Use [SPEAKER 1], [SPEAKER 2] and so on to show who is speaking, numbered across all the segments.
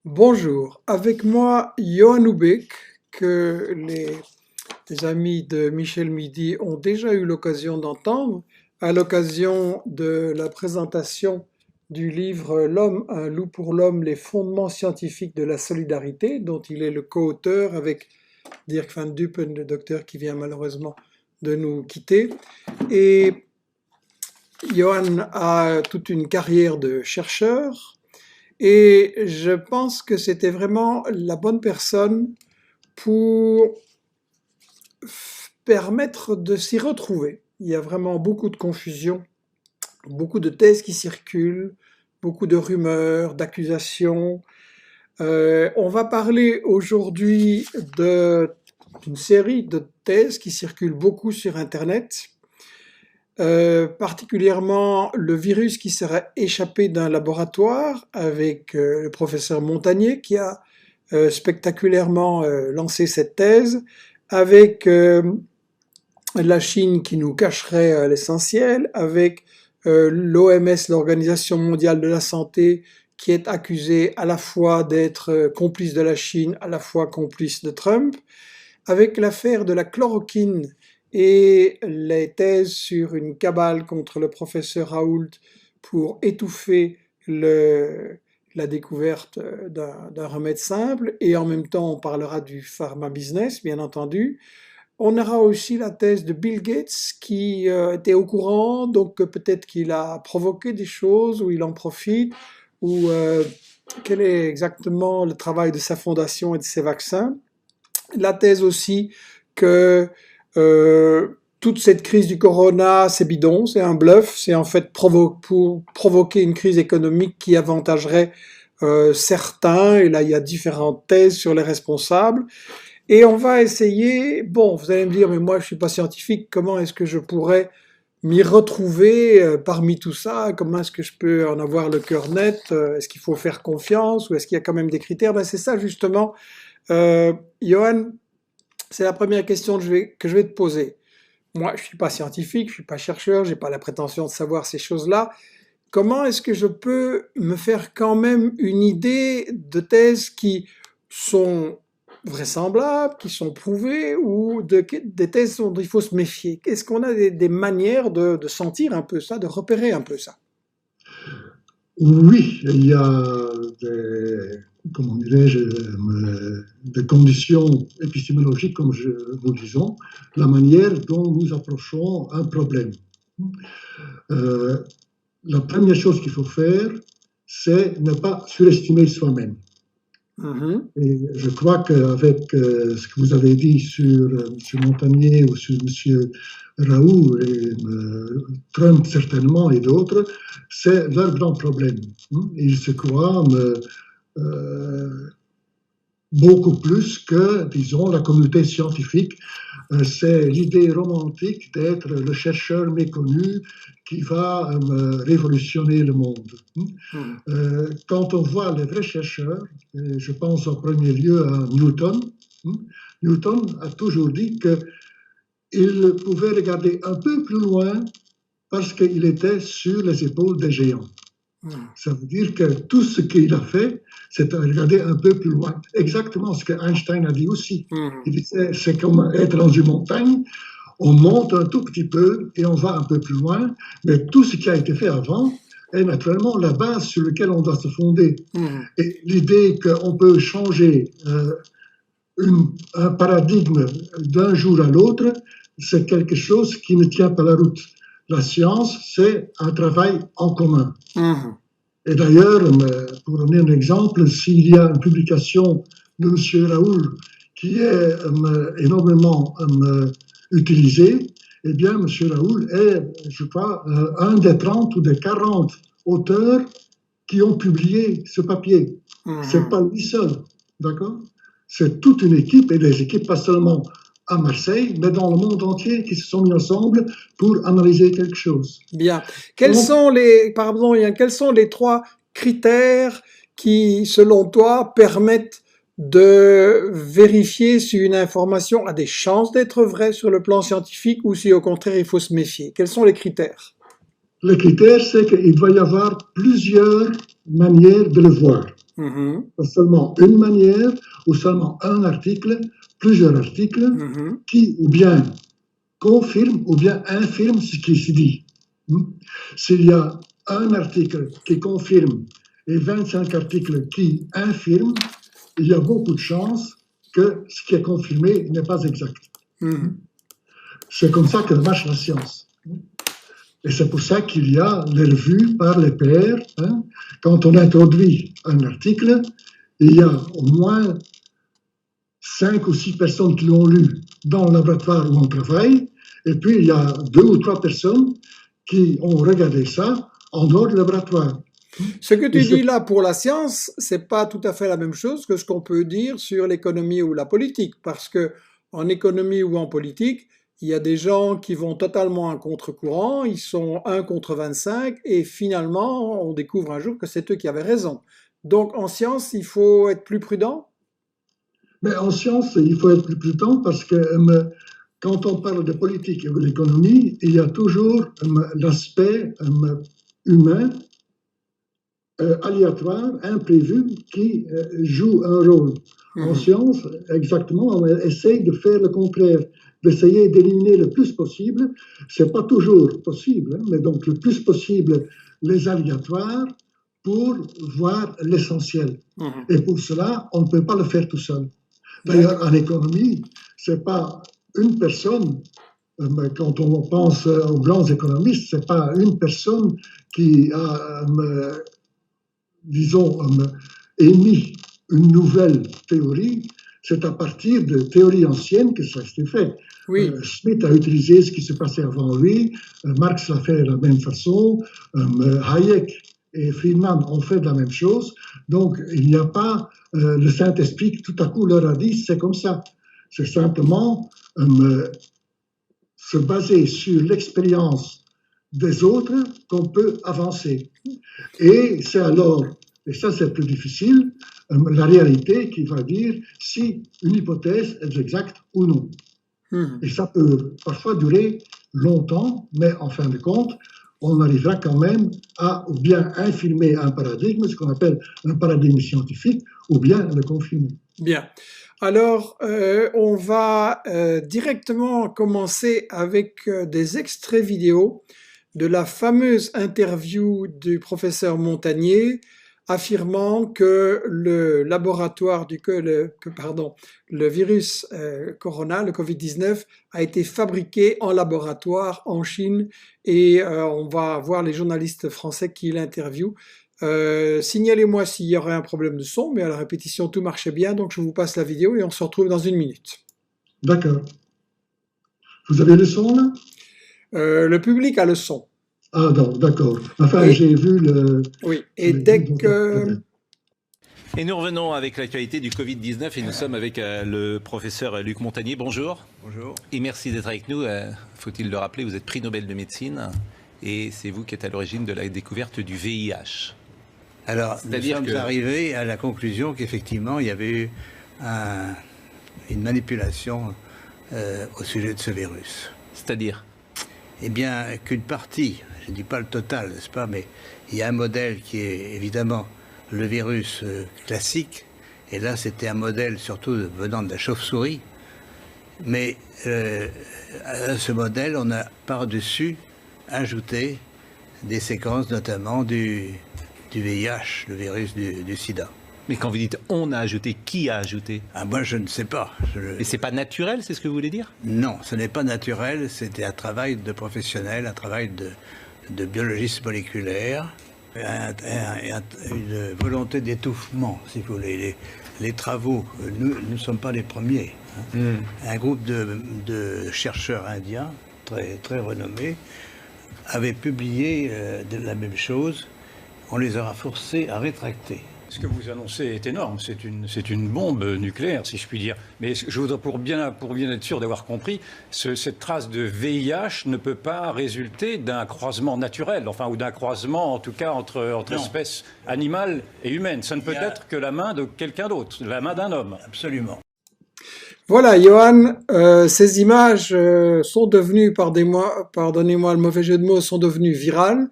[SPEAKER 1] Bonjour, avec moi Johan Ubeck, que les amis de Michel Midi ont déjà eu l'occasion d'entendre à l'occasion de la présentation du livre L'homme, un loup pour l'homme, les fondements scientifiques de la solidarité, dont il est le co-auteur avec Dirk van Dupen, le docteur qui vient malheureusement de nous quitter. Et Johan a toute une carrière de chercheur. Et je pense que c'était vraiment la bonne personne pour permettre de s'y retrouver. Il y a vraiment beaucoup de confusion, beaucoup de thèses qui circulent, beaucoup de rumeurs, d'accusations. On va parler aujourd'hui d'une série de thèses qui circulent beaucoup sur Internet, particulièrement le virus qui serait échappé d'un laboratoire avec le professeur Montagnier qui a spectaculairement lancé cette thèse, avec la Chine qui nous cacherait l'essentiel, avec l'OMS, l'Organisation mondiale de la santé, qui est accusée à la fois d'être complice de la Chine, à la fois complice de Trump, avec l'affaire de la chloroquine et les thèses sur une cabale contre le professeur Raoult pour étouffer la découverte d'un remède simple, et en même temps on parlera du pharma business, bien entendu. On aura aussi la thèse de Bill Gates qui était au courant, donc peut-être qu'il a provoqué des choses, ou il en profite, ou quel est exactement le travail de sa fondation et de ses vaccins. La thèse aussi que toute cette crise du corona, c'est bidon, c'est un bluff, c'est en fait pour provoquer une crise économique qui avantagerait certains, et là il y a différentes thèses sur les responsables, et on va essayer, bon, vous allez me dire, mais moi je suis pas scientifique, comment est-ce que je pourrais m'y retrouver parmi tout ça, comment est-ce que je peux en avoir le cœur net, est-ce qu'il faut faire confiance, ou est-ce qu'il y a quand même des critères? Ben c'est ça justement, Johan, c'est la première question que je vais te poser. Moi, je suis pas scientifique, je suis pas chercheur, j'ai pas la prétention de savoir ces choses-là. Comment est-ce que je peux me faire quand même une idée de thèses qui sont vraisemblables, qui sont prouvées, ou des thèses dont il faut se méfier? Est-ce qu'on a des manières de sentir un peu ça, de repérer un peu ça?
[SPEAKER 2] Oui, il y a des, comment dirais-je, des conditions épistémologiques, comme nous disons, la manière dont nous approchons un problème. Euh, la première chose qu'il faut faire, c'est ne pas surestimer soi-même.
[SPEAKER 1] Mhm.
[SPEAKER 2] Et je crois qu'avec ce que vous avez dit sur M. Montagnier ou sur M. Raoult et Trump certainement et d'autres, c'est leur grand problème. Ils se croient euh, beaucoup plus que, disons, la communauté scientifique. C'est l'idée romantique d'être le chercheur méconnu qui va révolutionner le monde.
[SPEAKER 1] Mhm.
[SPEAKER 2] Quand on voit les vrais chercheurs, et je pense en premier lieu à Newton, Newton a toujours dit qu'il pouvait regarder un peu plus loin parce qu'il était sur les épaules des géants.
[SPEAKER 1] Mhm.
[SPEAKER 2] Ça veut dire que tout ce qu'il a fait, c'est regarder un peu plus loin. Exactement ce que Einstein a dit aussi.
[SPEAKER 1] Mhm.
[SPEAKER 2] Il disait, c'est comme être dans une montagne, on monte un tout petit peu et on va un peu plus loin, mais tout ce qui a été fait avant est naturellement la base sur laquelle on doit se fonder.
[SPEAKER 1] Mhm.
[SPEAKER 2] Et l'idée qu'on peut changer un paradigme d'un jour à l'autre, c'est quelque chose qui ne tient pas la route. La science, c'est un travail en commun.
[SPEAKER 1] Mhm.
[SPEAKER 2] Et d'ailleurs, pour donner un exemple, s'il y a une publication de M. Raoult qui est énormément utilisée, eh bien, M. Raoult est, je crois, un des 30 ou des 40 auteurs qui ont publié ce papier. C'est
[SPEAKER 1] Mhm.
[SPEAKER 2] pas lui seul, d'accord? C'est toute une équipe, et des équipes pas seulement à Marseille, mais dans le monde entier qui se sont mis ensemble pour analyser quelque chose.
[SPEAKER 1] Bien.
[SPEAKER 2] Donc,
[SPEAKER 1] Pardon, Yann, quels sont les trois critères qui, selon toi, permettent de vérifier si une information a des chances d'être vraie sur le plan scientifique, ou si au contraire il faut se méfier? Quels sont les critères?
[SPEAKER 2] le critère, c'est qu'il doit y avoir plusieurs manières de le voir.
[SPEAKER 1] Mhm.
[SPEAKER 2] Pas seulement une manière ou seulement un article, plusieurs articles
[SPEAKER 1] Mhm.
[SPEAKER 2] qui ou bien confirment ou bien infirment ce qui se dit. S'il y a un article qui confirme et 25 articles qui infirment, il y a beaucoup de chances que ce qui est confirmé n'est pas exact.
[SPEAKER 1] Mhm.
[SPEAKER 2] C'est comme ça que marche la science. Et c'est pour ça qu'il y a les revues par les pairs. Hein. Quand on introduit un article, il y a au moins 5 ou 6 personnes qui l'ont lu dans le laboratoire où on travaille, et puis il y a 2 ou 3 personnes qui ont regardé ça en dehors du laboratoire.
[SPEAKER 1] Ce que
[SPEAKER 2] Et
[SPEAKER 1] tu dis là pour la science, c'est pas tout à fait la même chose que ce qu'on peut dire sur l'économie ou la politique, parce que en économie ou en politique, il y a des gens qui vont totalement à contre-courant, ils sont un contre 25, et finalement, on découvre un jour que c'est eux qui avaient raison. Donc en science, il faut être plus prudent.
[SPEAKER 2] mais en science, il faut être plus prudent parce que quand on parle de politique et de l'économie, il y a toujours l'aspect humain aléatoire, imprévu, qui joue un rôle. En
[SPEAKER 1] Mhm.
[SPEAKER 2] science, exactement, on essaye de faire le contraire, d'essayer d'éliminer le plus possible. C'est pas toujours possible, hein, mais donc le plus possible les aléatoires pour voir l'essentiel.
[SPEAKER 1] Mhm.
[SPEAKER 2] Et pour cela, on ne peut pas le faire tout seul. D'ailleurs,
[SPEAKER 1] D'accord.
[SPEAKER 2] en économie, c'est pas une personne. Quand on pense aux grands économistes, c'est pas une personne qui a disons, émis une nouvelle théorie, c'est à partir de théories anciennes que ça s'est fait.
[SPEAKER 1] Oui.
[SPEAKER 2] Smith a utilisé ce qui se passait avant lui, Marx l'a fait de la même façon, Hayek et Friedman ont fait de la même chose. Donc, il n'y a pas le Saint-Esprit qui tout à coup leur a dit c'est comme ça. C'est simplement se baser sur l'expérience des autres qu'on peut avancer. Et c'est alors, et ça c'est plus difficile, la réalité qui va dire si une hypothèse est exacte ou non.
[SPEAKER 1] Mhm.
[SPEAKER 2] Et ça peut parfois durer longtemps, mais en fin de compte, on arrivera quand même à ou bien infirmer un paradigme, ce qu'on appelle un paradigme scientifique, ou bien le confirmer.
[SPEAKER 1] Bien. Alors, on va directement commencer avec des extraits vidéo de la fameuse interview du professeur Montagnier affirmant que le laboratoire le virus corona, le Covid-19, a été fabriqué en laboratoire en Chine et on va voir les journalistes français qui l'interviewent. Signalez-moi s'il y aurait un problème de son, mais à la répétition tout marchait bien, donc je vous passe la vidéo et on se retrouve dans une minute.
[SPEAKER 2] D'accord. Vous avez le son là?
[SPEAKER 1] Le public a le son.
[SPEAKER 2] Ah, d'accord. Enfin,
[SPEAKER 1] Et
[SPEAKER 2] j'ai vu
[SPEAKER 1] oui, et
[SPEAKER 2] j'ai vu
[SPEAKER 1] dès
[SPEAKER 2] votre
[SPEAKER 1] que
[SPEAKER 2] internet.
[SPEAKER 3] Et nous revenons avec l'actualité du Covid-19 et nous sommes avec le professeur Luc Montagnier. Bonjour.
[SPEAKER 4] Bonjour.
[SPEAKER 3] Et merci d'être avec nous. Faut-il le rappeler, vous êtes prix Nobel de médecine et c'est vous qui êtes à l'origine de la découverte du VIH.
[SPEAKER 4] Alors, nous
[SPEAKER 3] C'est-à-dire
[SPEAKER 4] sommes
[SPEAKER 3] que-
[SPEAKER 4] arrivés à la conclusion qu'effectivement, il y avait eu une manipulation au sujet de ce virus.
[SPEAKER 3] C'est-à-dire
[SPEAKER 4] Eh bien, qu'une partie, je ne dis pas le total, n'est-ce pas, mais il y a un modèle qui est évidemment le virus classique, et là, c'était un modèle surtout venant de la chauve-souris, mais à ce modèle, on a par-dessus ajouté des séquences, notamment du VIH, le virus du sida.
[SPEAKER 3] Mais quand vous dites on a ajouté, qui a ajouté?
[SPEAKER 4] Ah, moi, je ne sais pas.
[SPEAKER 3] Et c'est pas naturel, c'est ce que vous voulez dire?
[SPEAKER 4] Non, ce n'est pas naturel. C'était un travail de professionnel, un travail de biologiste moléculaire, une volonté d'étouffement, si vous voulez. Les travaux, nous ne sommes pas les premiers. Hein. Un groupe de chercheurs indiens, très renommés, avait publié la même chose. On les aura forcés à rétracter.
[SPEAKER 5] Ce que vous annoncez est énorme, c'est une bombe nucléaire, si je puis dire. Mais je voudrais, pour bien être sûr d'avoir compris, cette trace de VIH ne peut pas résulter d'un croisement naturel, enfin, ou d'un croisement, en tout cas, entre espèces animales et humaines. Ça ne peut être que la main de quelqu'un d'autre, la main d'un homme.
[SPEAKER 4] Absolument.
[SPEAKER 1] voilà, Johan, ces images sont devenues, pardonnez-moi le mauvais jeu de mots, sont devenues virales.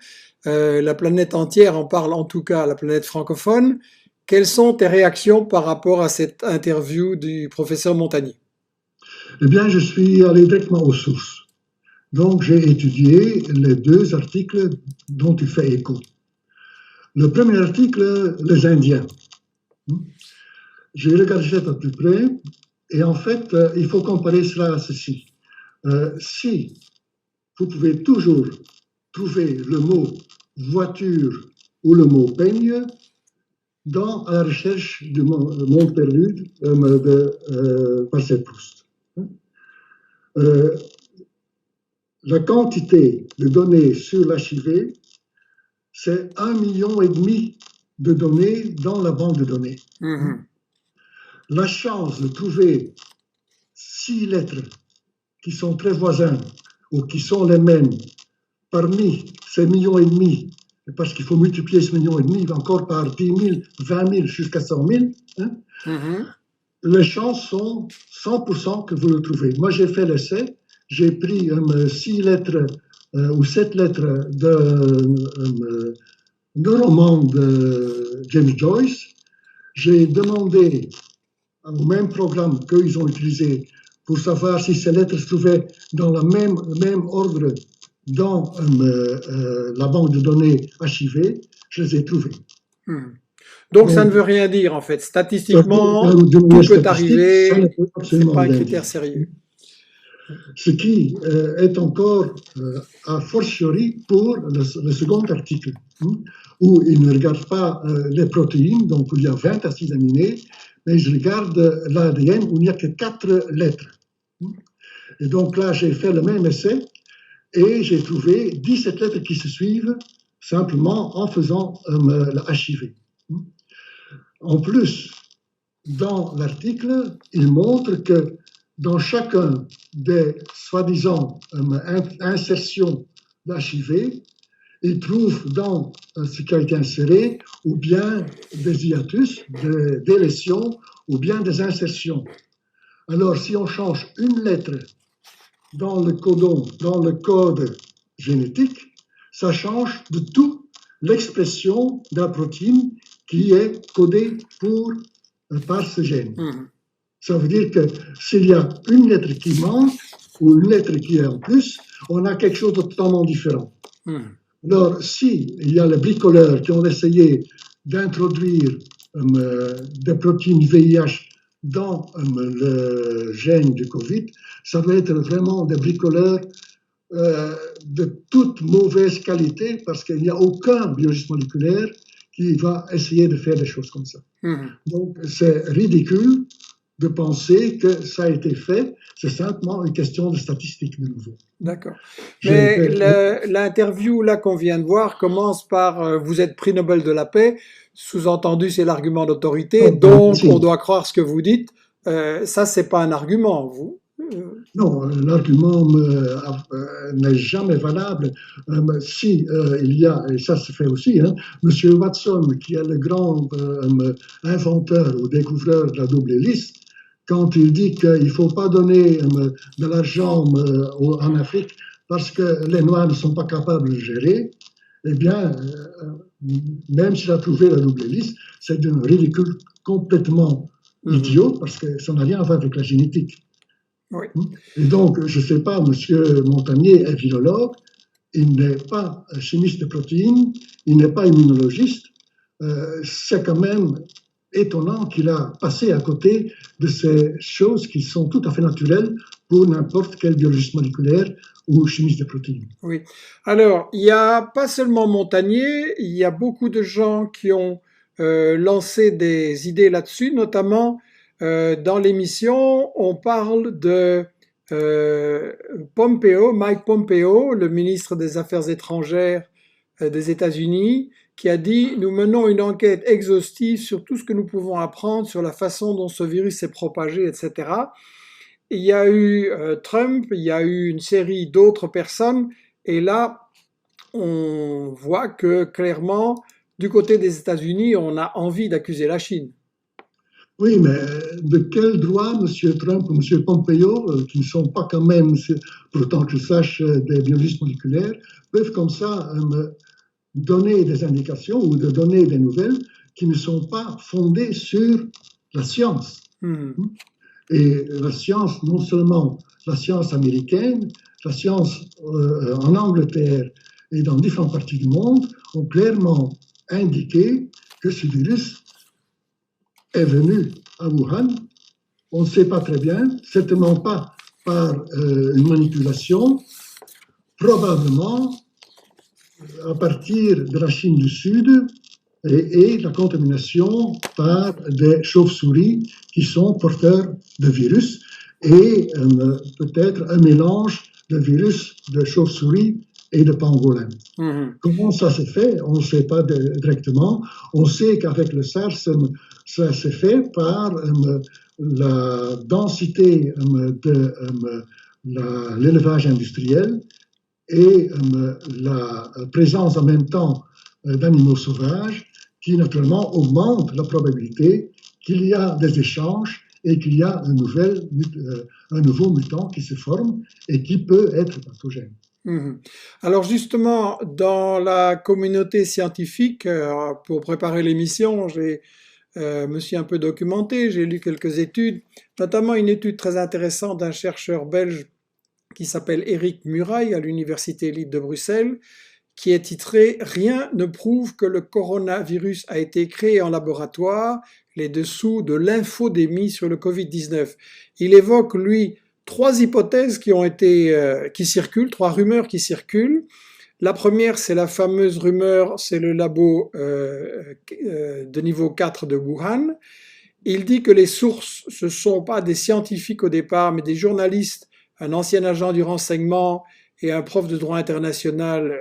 [SPEAKER 1] La planète entière en parle, en tout cas la planète francophone. Quelles sont tes réactions par rapport à cette interview du professeur Montagnier?
[SPEAKER 2] Eh bien, je suis allé directement aux sources. Donc, j'ai étudié les deux articles dont tu fais écho. Le premier article, les Indiens. J'ai regardé ça de plus près, et en fait, il faut comparer cela à ceci. Si vous pouvez toujours trouver le mot voiture ou le mot peigne dans la recherche du monde perdu de Marcel Proust. La quantité de données sur l'archivé, c'est 1,5 million de données dans la banque de données. La chance de trouver 6 lettres qui sont très voisins ou qui sont les mêmes parmi ces 1,5 millions, parce qu'il faut multiplier ce 1,5 million encore par 10 000, 20 000 jusqu'à 100 000, les chances sont 100% que vous le trouvez. Moi, j'ai fait l'essai. J'ai pris 6 lettres ou 7 lettres de roman de James Joyce. J'ai demandé au même programme qu'ils ont utilisé pour savoir si ces lettres se trouvaient dans le même ordre dans la banque de données archivée. Je les ai trouvées.
[SPEAKER 1] Donc, ça ne veut rien dire, en fait. Statistiquement, tout peut arriver. Ce n'est pas un critère sérieux.
[SPEAKER 2] Ce qui est encore a fortiori pour le second article, où il ne regarde pas les protéines, donc il y a 20 acides aminés, mais je regarde l'ADN où il n'y a que 4 lettres. Et donc là, j'ai fait le même essai et j'ai trouvé 17 lettres qui se suivent simplement en faisant l'archivé. En plus, dans l'article, il montre que dans chacun des soi-disant insertions d'archivés, il trouve dans ce qui a été inséré ou bien des hiatus, des délétions ou bien des insertions. Alors, si on change une lettre dans le codon, dans le code génétique, ça change de tout l'expression de la protéine qui est codée par ce gène. Ça veut dire que s'il y a une lettre qui manque ou une lettre qui est en plus, on a quelque chose de totalement différent. Alors, s'il y a les bricoleurs qui ont essayé d'introduire des protéines VIH dans le gène du Covid, ça va être vraiment des bricoleurs de toute mauvaise qualité parce qu'il n'y a aucun biologiste moléculaire qui va essayer de faire des choses comme ça. Donc, c'est ridicule de penser que ça a été fait. C'est simplement une question de statistique de nouveau.
[SPEAKER 1] D'accord. Mais l'interview là qu'on vient de voir commence par vous êtes prix Nobel de la paix. Sous-entendu, c'est l'argument d'autorité. Donc, on doit croire ce que vous dites. Ça, c'est pas un argument, vous.
[SPEAKER 2] Non, l'argument n'est jamais valable. Si il y a, et ça se fait aussi, Monsieur Watson, qui est le grand inventeur ou découvreur de la double hélice, quand il dit qu'il ne faut pas donner de l'argent en Afrique parce que les Noirs ne sont pas capables de gérer, eh bien, même s'il a trouvé la double hélice, c'est un ridicule complètement idiot parce que ça n'a rien à voir avec la génétique.
[SPEAKER 1] Oui.
[SPEAKER 2] Et donc, je ne sais pas, M. Montagnier est virologue, il n'est pas chimiste de protéines, il n'est pas immunologiste. C'est quand même étonnant qu'il a passé à côté de ces choses qui sont tout à fait naturelles pour n'importe quel biologiste moléculaire ou chimiste de protéines.
[SPEAKER 1] Oui. Alors, il n'y a pas seulement Montagnier, il y a beaucoup de gens qui ont lancé des idées là-dessus, notamment dans l'émission, on parle de Pompeo, Mike Pompeo, le ministre des Affaires étrangères des États-Unis, qui a dit « Nous menons une enquête exhaustive sur tout ce que nous pouvons apprendre sur la façon dont ce virus s'est propagé, etc. » Il y a eu Trump, il y a eu une série d'autres personnes, et là, on voit que clairement, du côté des États-Unis, on a envie d'accuser la Chine.
[SPEAKER 2] Oui, mais de quel droit M. Trump ou M. Pompeo, qui ne sont pas quand même, pour autant que je sache, des biologistes moléculaires, peuvent comme ça donner des indications ou de donner des nouvelles qui ne sont pas fondées sur la science. Et la science, non seulement la science américaine, la science en Angleterre et dans différentes parties du monde, ont clairement indiqué que ce virus est venu à Wuhan. On ne sait pas très bien, certainement pas par une manipulation, probablement à partir de la Chine du Sud et la contamination par des chauves-souris qui sont porteurs de virus et peut-être un mélange de virus de chauve-souris et de pangolin. Comment ça s'est fait? On ne sait pas directement. On sait qu'avec le SARS, ça s'est fait par la densité de l'élevage industriel et la présence en même temps d'animaux sauvages qui naturellement augmente la probabilité qu'il y a des échanges et qu'il y a un nouveau mutant qui se forme et qui peut être pathogène.
[SPEAKER 1] Alors justement, dans la communauté scientifique, pour préparer l'émission, je me suis un peu documenté, j'ai lu quelques études, notamment une étude très intéressante d'un chercheur belge qui s'appelle Éric Muraille à l'Université libre de Bruxelles, qui est titré « Rien ne prouve que le coronavirus a été créé en laboratoire, les dessous de l'infodémie sur le Covid-19 ». Il évoque, lui, trois hypothèses qui circulent, trois rumeurs qui circulent. La première, c'est la fameuse rumeur, c'est le labo de niveau 4 de Wuhan. Il dit que les sources, ce ne sont pas des scientifiques au départ, mais des journalistes, un ancien agent du renseignement et un prof de droit international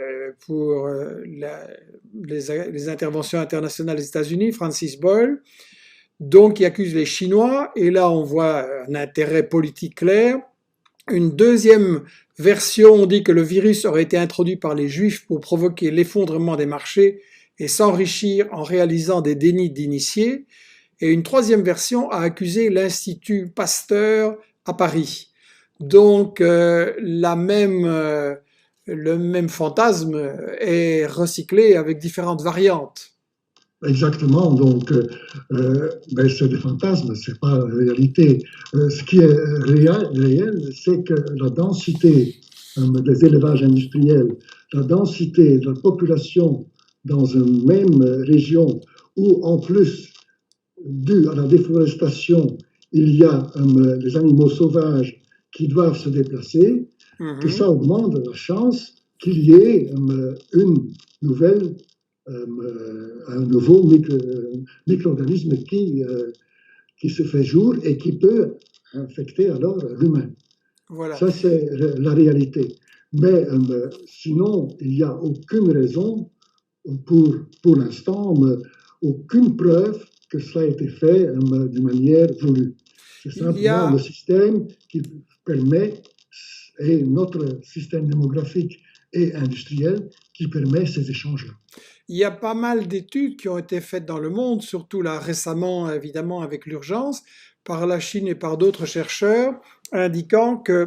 [SPEAKER 1] pour les interventions internationales des États-Unis, Francis Boyle. Donc, il accuse les Chinois, et là, on voit un intérêt politique clair. Une deuxième version, on dit que le virus aurait été introduit par les Juifs pour provoquer l'effondrement des marchés et s'enrichir en réalisant des dénis d'initiés. Et une troisième version a accusé l'Institut Pasteur à Paris. Donc, le même fantasme est recyclé avec différentes variantes.
[SPEAKER 2] Exactement, donc c'est des fantasmes, c'est pas la réalité. Ce qui est réel, c'est que la densité des élevages industriels, la densité de la population dans une même région où en plus, dû à la déforestation, il y a les animaux sauvages qui doivent se déplacer, que ça augmente la chance qu'il y ait un nouveau micro-organisme qui se fait jour et qui peut infecter alors l'humain.
[SPEAKER 1] Voilà.
[SPEAKER 2] Ça, c'est la réalité. Mais sinon, il n'y a aucune raison pour l'instant, aucune preuve que cela a été fait d'une manière voulue. C'est simplement le système qui permet, et notre système démographique et industriel, qui permet ces échanges-là.
[SPEAKER 1] Il y a pas mal d'études qui ont été faites dans le monde, surtout là récemment, évidemment, avec l'urgence, par la Chine et par d'autres chercheurs, indiquant que,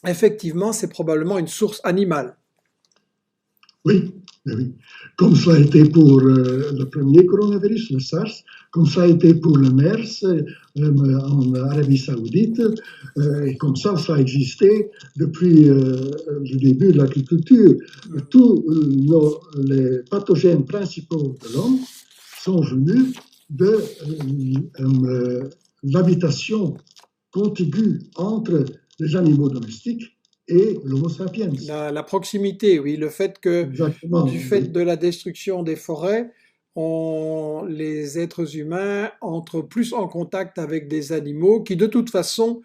[SPEAKER 1] effectivement, c'est probablement une source animale.
[SPEAKER 2] Oui. Comme ça a été pour le premier coronavirus, le SARS, comme ça a été pour le MERS en Arabie Saoudite, et comme ça a existé depuis le début de l'agriculture. Tous les pathogènes principaux de l'homme sont venus de l'habitation contiguë entre les animaux domestiques et l'Homo sapiens.
[SPEAKER 1] La proximité, oui, le fait que, du fait de la destruction des forêts, les êtres humains entrent plus en contact avec des animaux qui, de toute façon,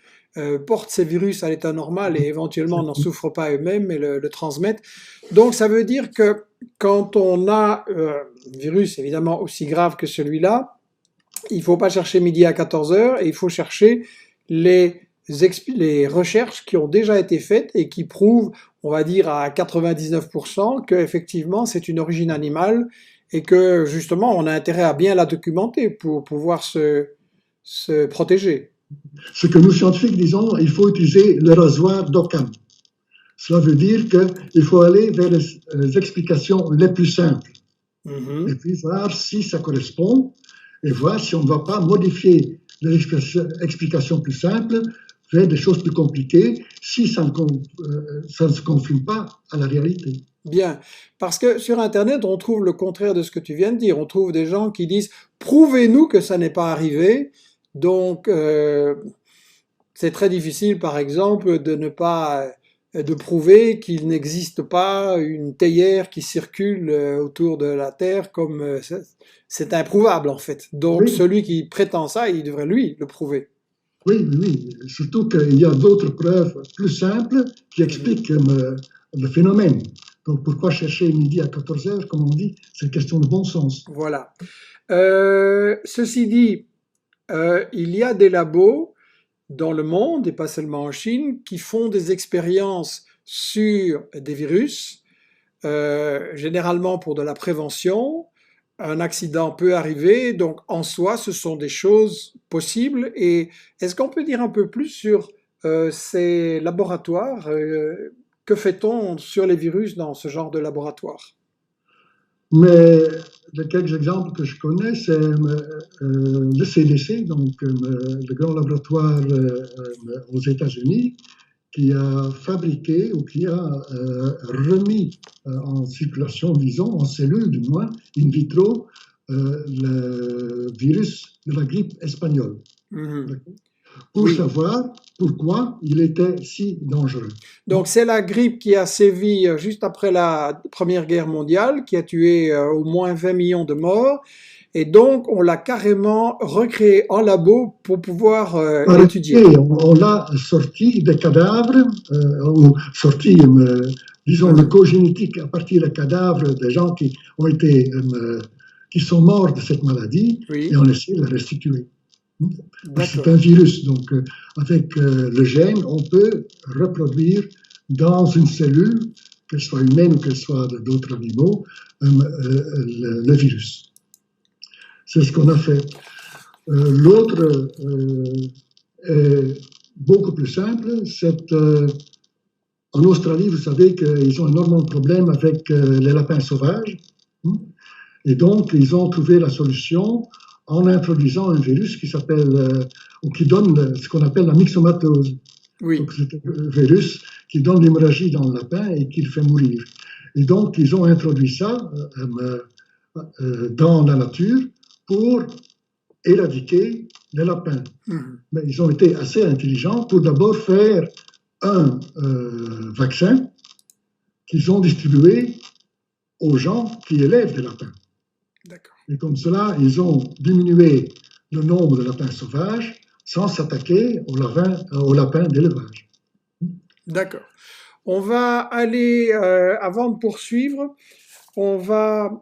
[SPEAKER 1] portent ces virus à l'état normal et éventuellement n'en souffrent pas eux-mêmes et le transmettent. Donc, ça veut dire que quand on a un virus, évidemment, aussi grave que celui-là, il ne faut pas chercher midi à 14h et il faut chercher les recherches qui ont déjà été faites et qui prouvent, on va dire à 99%, qu'effectivement c'est une origine animale et que justement on a intérêt à bien la documenter pour pouvoir se protéger.
[SPEAKER 2] Ce que nous scientifiques disons, il faut utiliser le rasoir d'Occam. Cela veut dire qu'il faut aller vers les explications les plus simples. et
[SPEAKER 1] Mhm.
[SPEAKER 2] puis voir si ça correspond et voir si on ne va pas modifier les explications plus simples vers des choses plus compliquées si ça ne se confine pas à la réalité.
[SPEAKER 1] Bien. Parce que sur Internet, on trouve le contraire de ce que tu viens de dire. On trouve des gens qui disent, prouvez-nous que ça n'est pas arrivé. Donc, c'est très difficile, par exemple, de ne pas, de prouver qu'il n'existe pas une théière qui circule autour de la Terre comme c'est improuvable en fait. Donc,
[SPEAKER 2] Oui,
[SPEAKER 1] celui qui prétend ça, il devrait lui le prouver.
[SPEAKER 2] oui, oui, oui. Surtout qu'il y a d'autres preuves plus simples qui
[SPEAKER 1] Mhm.
[SPEAKER 2] expliquent le phénomène. Donc pourquoi chercher midi à 14 heures, comme on dit, c'est une question de bon sens.
[SPEAKER 1] Voilà. Ceci dit, il y a des labos dans le monde, et pas seulement en Chine, qui font des expériences sur des virus, généralement pour de la prévention. Un accident peut arriver, donc en soi, ce sont des choses possibles. Et est-ce qu'on peut dire un peu plus sur ces laboratoires? Que fait-on sur les virus dans ce genre de laboratoire?
[SPEAKER 2] Mais les quelques exemples que je connais, c'est le CDC, donc le grand laboratoire aux États-Unis, qui a fabriqué ou qui a remis en circulation, disons, en cellule du moins, in vitro, le virus de la grippe espagnole,
[SPEAKER 1] Mhm.
[SPEAKER 2] pour
[SPEAKER 1] Oui.
[SPEAKER 2] savoir pourquoi il était si dangereux.
[SPEAKER 1] Donc c'est la grippe qui a sévi juste après la Première Guerre mondiale, qui a tué au moins 20 millions de morts. Et donc on l'a carrément recréé en labo pour pouvoir l'étudier.
[SPEAKER 2] Arrêté, on l'a sorti des cadavres, ou sorti, disons, le
[SPEAKER 1] Mhm.
[SPEAKER 2] code génétique à partir des cadavres des gens qui ont été, qui sont morts de cette maladie, et
[SPEAKER 1] Oui,
[SPEAKER 2] on essaie de la restituer. Parce que c'est un
[SPEAKER 1] d'accord.
[SPEAKER 2] virus, donc avec le gène, on peut reproduire dans une cellule, qu'elle soit humaine ou qu'elle soit d'autres animaux, le virus. C'est ce qu'on a fait. L'autre est beaucoup plus simple. C'est en Australie, vous savez qu'ils ont énormément de problèmes avec les lapins sauvages. Et donc, ils ont trouvé la solution en introduisant un virus qui s'appelle, ou qui donne ce qu'on appelle la myxomatose. Donc,
[SPEAKER 1] Oui,
[SPEAKER 2] c'est un virus qui donne l'hémorragie dans le lapin et qui le fait mourir. Et donc, ils ont introduit ça dans la nature pour éradiquer les lapins.
[SPEAKER 1] mhm.
[SPEAKER 2] Mais ils ont été assez intelligents pour d'abord faire un vaccin qu'ils ont distribué aux gens qui élèvent des lapins.
[SPEAKER 1] D'accord.
[SPEAKER 2] Et comme cela, ils ont diminué le nombre de lapins sauvages sans s'attaquer aux lapins d'élevage.
[SPEAKER 1] D'accord. On va aller, avant de poursuivre, on va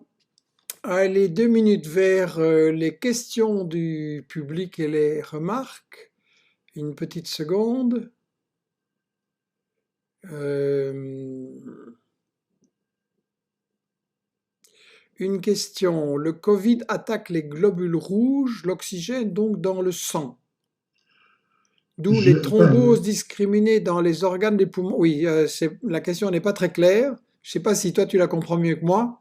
[SPEAKER 1] aller 2 minutes vers les questions du public et les remarques. Une petite seconde. Euh, une question. Le Covid attaque les globules rouges, l'oxygène donc dans le sang. D'où les
[SPEAKER 2] Ben,
[SPEAKER 1] thromboses discriminées dans les organes des poumons. Oui, la question n'est pas très claire. Je ne sais pas si toi tu la comprends mieux que moi.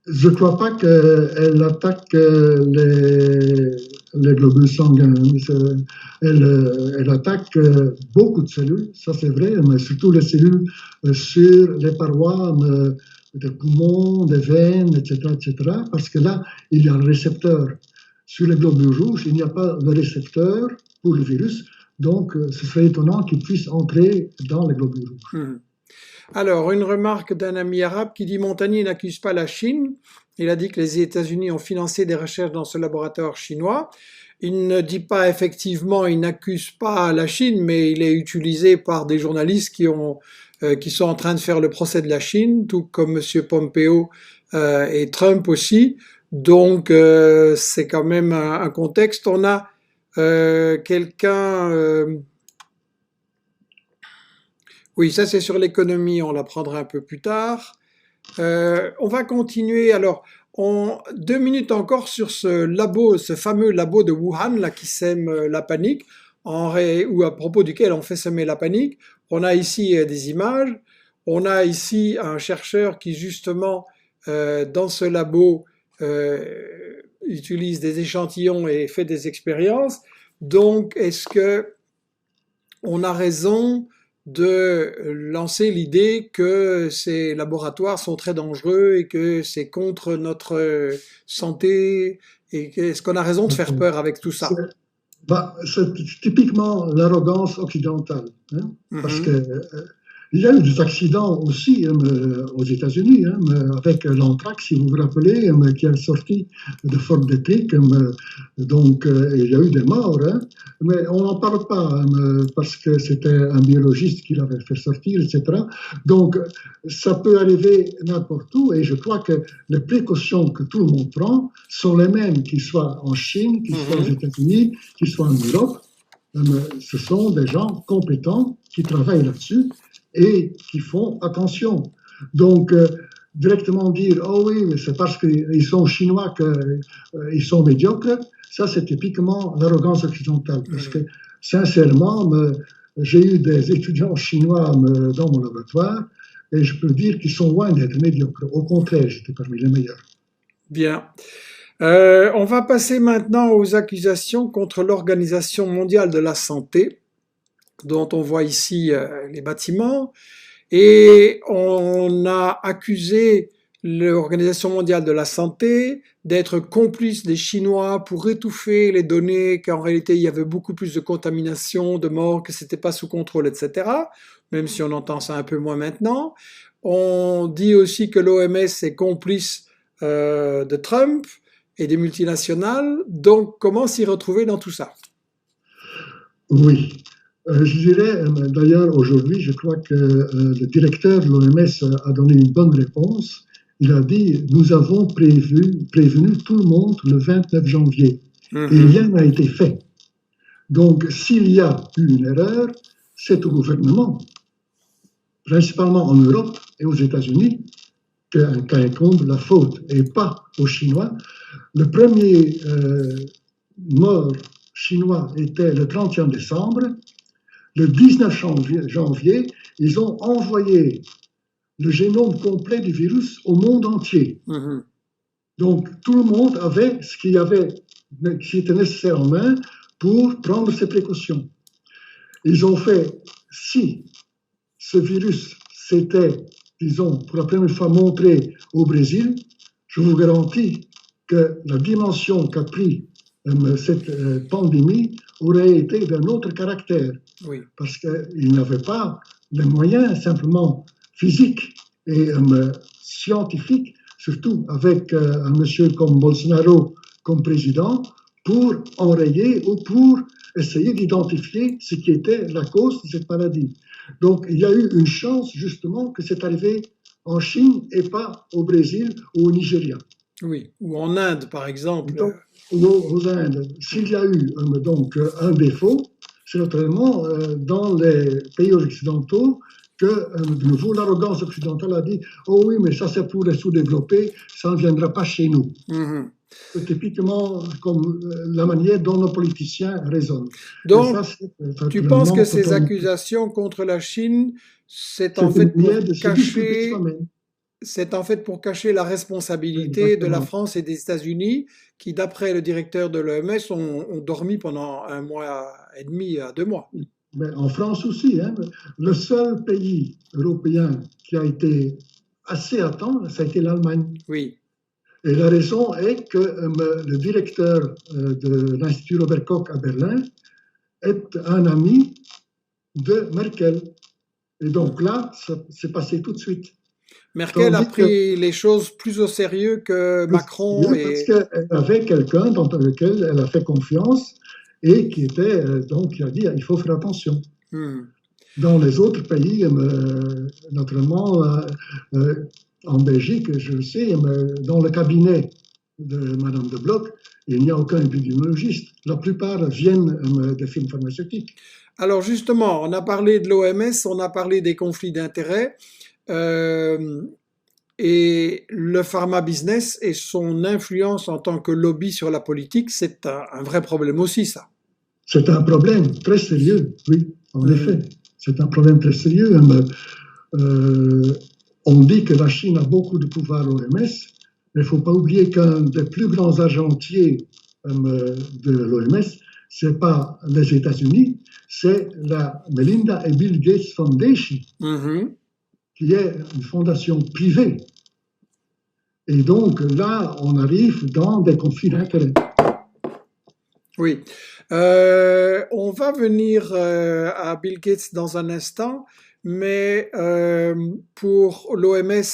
[SPEAKER 2] je ne crois pas qu'elle attaque les globules sanguins. Elle attaque beaucoup de cellules, ça c'est vrai, mais surtout les cellules sur les parois des poumons, des veines, etc., etc. Parce que là, il y a un récepteur. Sur les globules rouges, il n'y a pas de récepteur pour le virus. Donc, ce serait étonnant qu'il puisse entrer dans les globules rouges.
[SPEAKER 1] Mhm. Alors, une remarque d'un ami arabe qui dit Montagnier n'accuse pas la Chine. Il a dit que les États-Unis ont financé des recherches dans ce laboratoire chinois. Il ne dit pas effectivement, il n'accuse pas la Chine, mais il est utilisé par des journalistes qui sont en train de faire le procès de la Chine, tout comme M. Pompeo et Trump aussi. Donc, c'est quand même un contexte. On a quelqu'un. Oui, ça c'est sur l'économie, on la prendra un peu plus tard. On va continuer. Alors, 2 minutes encore sur ce labo, ce fameux labo de Wuhan là qui sème la panique, ou à propos duquel on fait semer la panique. On a ici des images. On a ici un chercheur qui justement dans ce labo utilise des échantillons et fait des expériences. Donc, est-ce que on a raison de lancer l'idée que ces laboratoires sont très dangereux et que c'est contre notre santé, et est-ce qu'on a raison de faire peur avec tout ça?
[SPEAKER 2] C'est typiquement l'arrogance occidentale, hein, parce que il y a eu des accidents aussi aux États-Unis, avec l'anthrax, si vous vous rappelez, qui est sorti de Fort Detrick. Donc, il y a eu des morts, mais on n'en parle pas, parce que c'était un biologiste qui l'avait fait sortir, etc. Donc, ça peut arriver n'importe où, et je crois que les précautions que tout le monde prend sont les mêmes, qu'ils soient en Chine, qu'ils soient aux États-Unis, qu'ils soient en Europe. Ce sont des gens compétents qui travaillent là-dessus et qui font attention. Donc, directement dire « Oh oui, mais c'est parce qu'ils sont chinois qu'ils sont médiocres », ça c'est typiquement l'arrogance occidentale. Parce que, sincèrement, j'ai eu des étudiants chinois dans mon laboratoire et je peux dire qu'ils sont loin d'être médiocres. Au contraire, j'étais parmi les meilleurs.
[SPEAKER 1] Bien. On va passer maintenant aux accusations contre l'Organisation mondiale de la santé, dont on voit ici les bâtiments, et on a accusé l'Organisation mondiale de la santé d'être complice des Chinois pour étouffer les données, qu'en réalité il y avait beaucoup plus de contamination, de morts, que c'était pas sous contrôle, etc. Même si on entend ça un peu moins maintenant. On dit aussi que l'OMS est complice de Trump et des multinationales. Donc, comment s'y retrouver dans tout ça?
[SPEAKER 2] Oui. Je dirais, d'ailleurs, aujourd'hui, je crois que le directeur de l'OMS a donné une bonne réponse. Il a dit « Nous avons prévenu tout le monde le 29 janvier. Et rien n'a été fait. Donc, s'il y a eu une erreur, c'est au gouvernement, principalement en Europe et aux États-Unis, qu'incombe la faute, et pas aux Chinois. Le premier mort chinois était le 31 décembre. Le 19 janvier, ils ont envoyé le génome complet du virus au monde entier. Donc, tout le monde avait ce qui était nécessaire en main pour prendre ses précautions. Ils ont fait, si ce virus s'était, disons, pour la première fois montré au Brésil, je vous garantis que la dimension qu'a pris cette pandémie aurait été d'un autre caractère.
[SPEAKER 1] Oui.
[SPEAKER 2] Parce qu'ils n'avaient pas les moyens simplement physiques et scientifiques, surtout avec un monsieur comme Bolsonaro comme président, pour enrayer ou pour essayer d'identifier ce qui était la cause de cette maladie. Donc il y a eu une chance justement que c'est arrivé en Chine et pas au Brésil ou au Nigeria.
[SPEAKER 1] Oui, ou en Inde par exemple.
[SPEAKER 2] Donc, aux Indes, s'il y a eu donc un défaut, c'est naturellement dans les pays occidentaux que, de nouveau, l'arrogance occidentale a dit « Oh oui, mais ça c'est pour les sous-développés, ça ne viendra pas chez nous ». C'est typiquement comme la manière dont nos politiciens raisonnent.
[SPEAKER 1] Donc, tu penses que ces accusations contre la Chine, c'est en fait pour cacher la responsabilité de la France et des États-Unis, qui, d'après le directeur de l'OMS, ont dormi pendant 1 mois et demi à 2 mois.
[SPEAKER 2] Mais en France aussi, le seul pays européen qui a été assez à temps, ça a été l'Allemagne.
[SPEAKER 1] Oui.
[SPEAKER 2] Et la raison est que le directeur de l'Institut Robert Koch à Berlin est un ami de Merkel. Et donc là, ça s'est passé tout de suite.
[SPEAKER 1] Merkel a pris les choses plus au sérieux que Macron.
[SPEAKER 2] Parce qu'elle avait quelqu'un dans lequel elle a fait confiance et qui était, donc, qui a dit il faut faire attention. Dans les autres pays, naturellement, en Belgique, je le sais, dans le cabinet de Madame de Bloch, il n'y a aucun épidémiologiste. La plupart viennent des firmes pharmaceutiques.
[SPEAKER 1] Alors justement, on a parlé de l'OMS, on a parlé des conflits d'intérêts. Et le pharma business et son influence en tant que lobby sur la politique, c'est un vrai problème aussi, ça.
[SPEAKER 2] C'est un problème très sérieux, oui, en effet. C'est un problème très sérieux. On dit que la Chine a beaucoup de pouvoir à l'OMS, mais il ne faut pas oublier qu'un des plus grands argentiers de l'OMS, ce n'est pas les États-Unis, c'est la Melinda et Bill Gates Foundation, qui est une fondation privée. Et donc là, on arrive dans des conflits d'intérêts.
[SPEAKER 1] Oui. On va venir à Bill Gates dans un instant, mais pour l'OMS,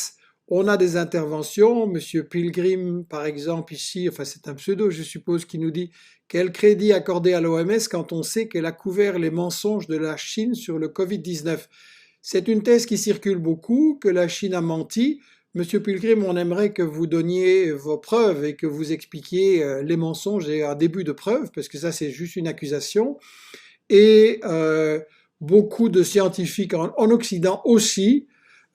[SPEAKER 1] on a des interventions. Monsieur Pilgrim, par exemple, ici, enfin c'est un pseudo, je suppose, qui nous dit quel crédit accorder à l'OMS quand on sait qu'elle a couvert les mensonges de la Chine sur le Covid-19. C'est une thèse qui circule beaucoup, que la Chine a menti. Monsieur Pilgrim, on aimerait que vous donniez vos preuves et que vous expliquiez les mensonges et un début de preuves, parce que ça c'est juste une accusation. Et beaucoup de scientifiques en Occident aussi,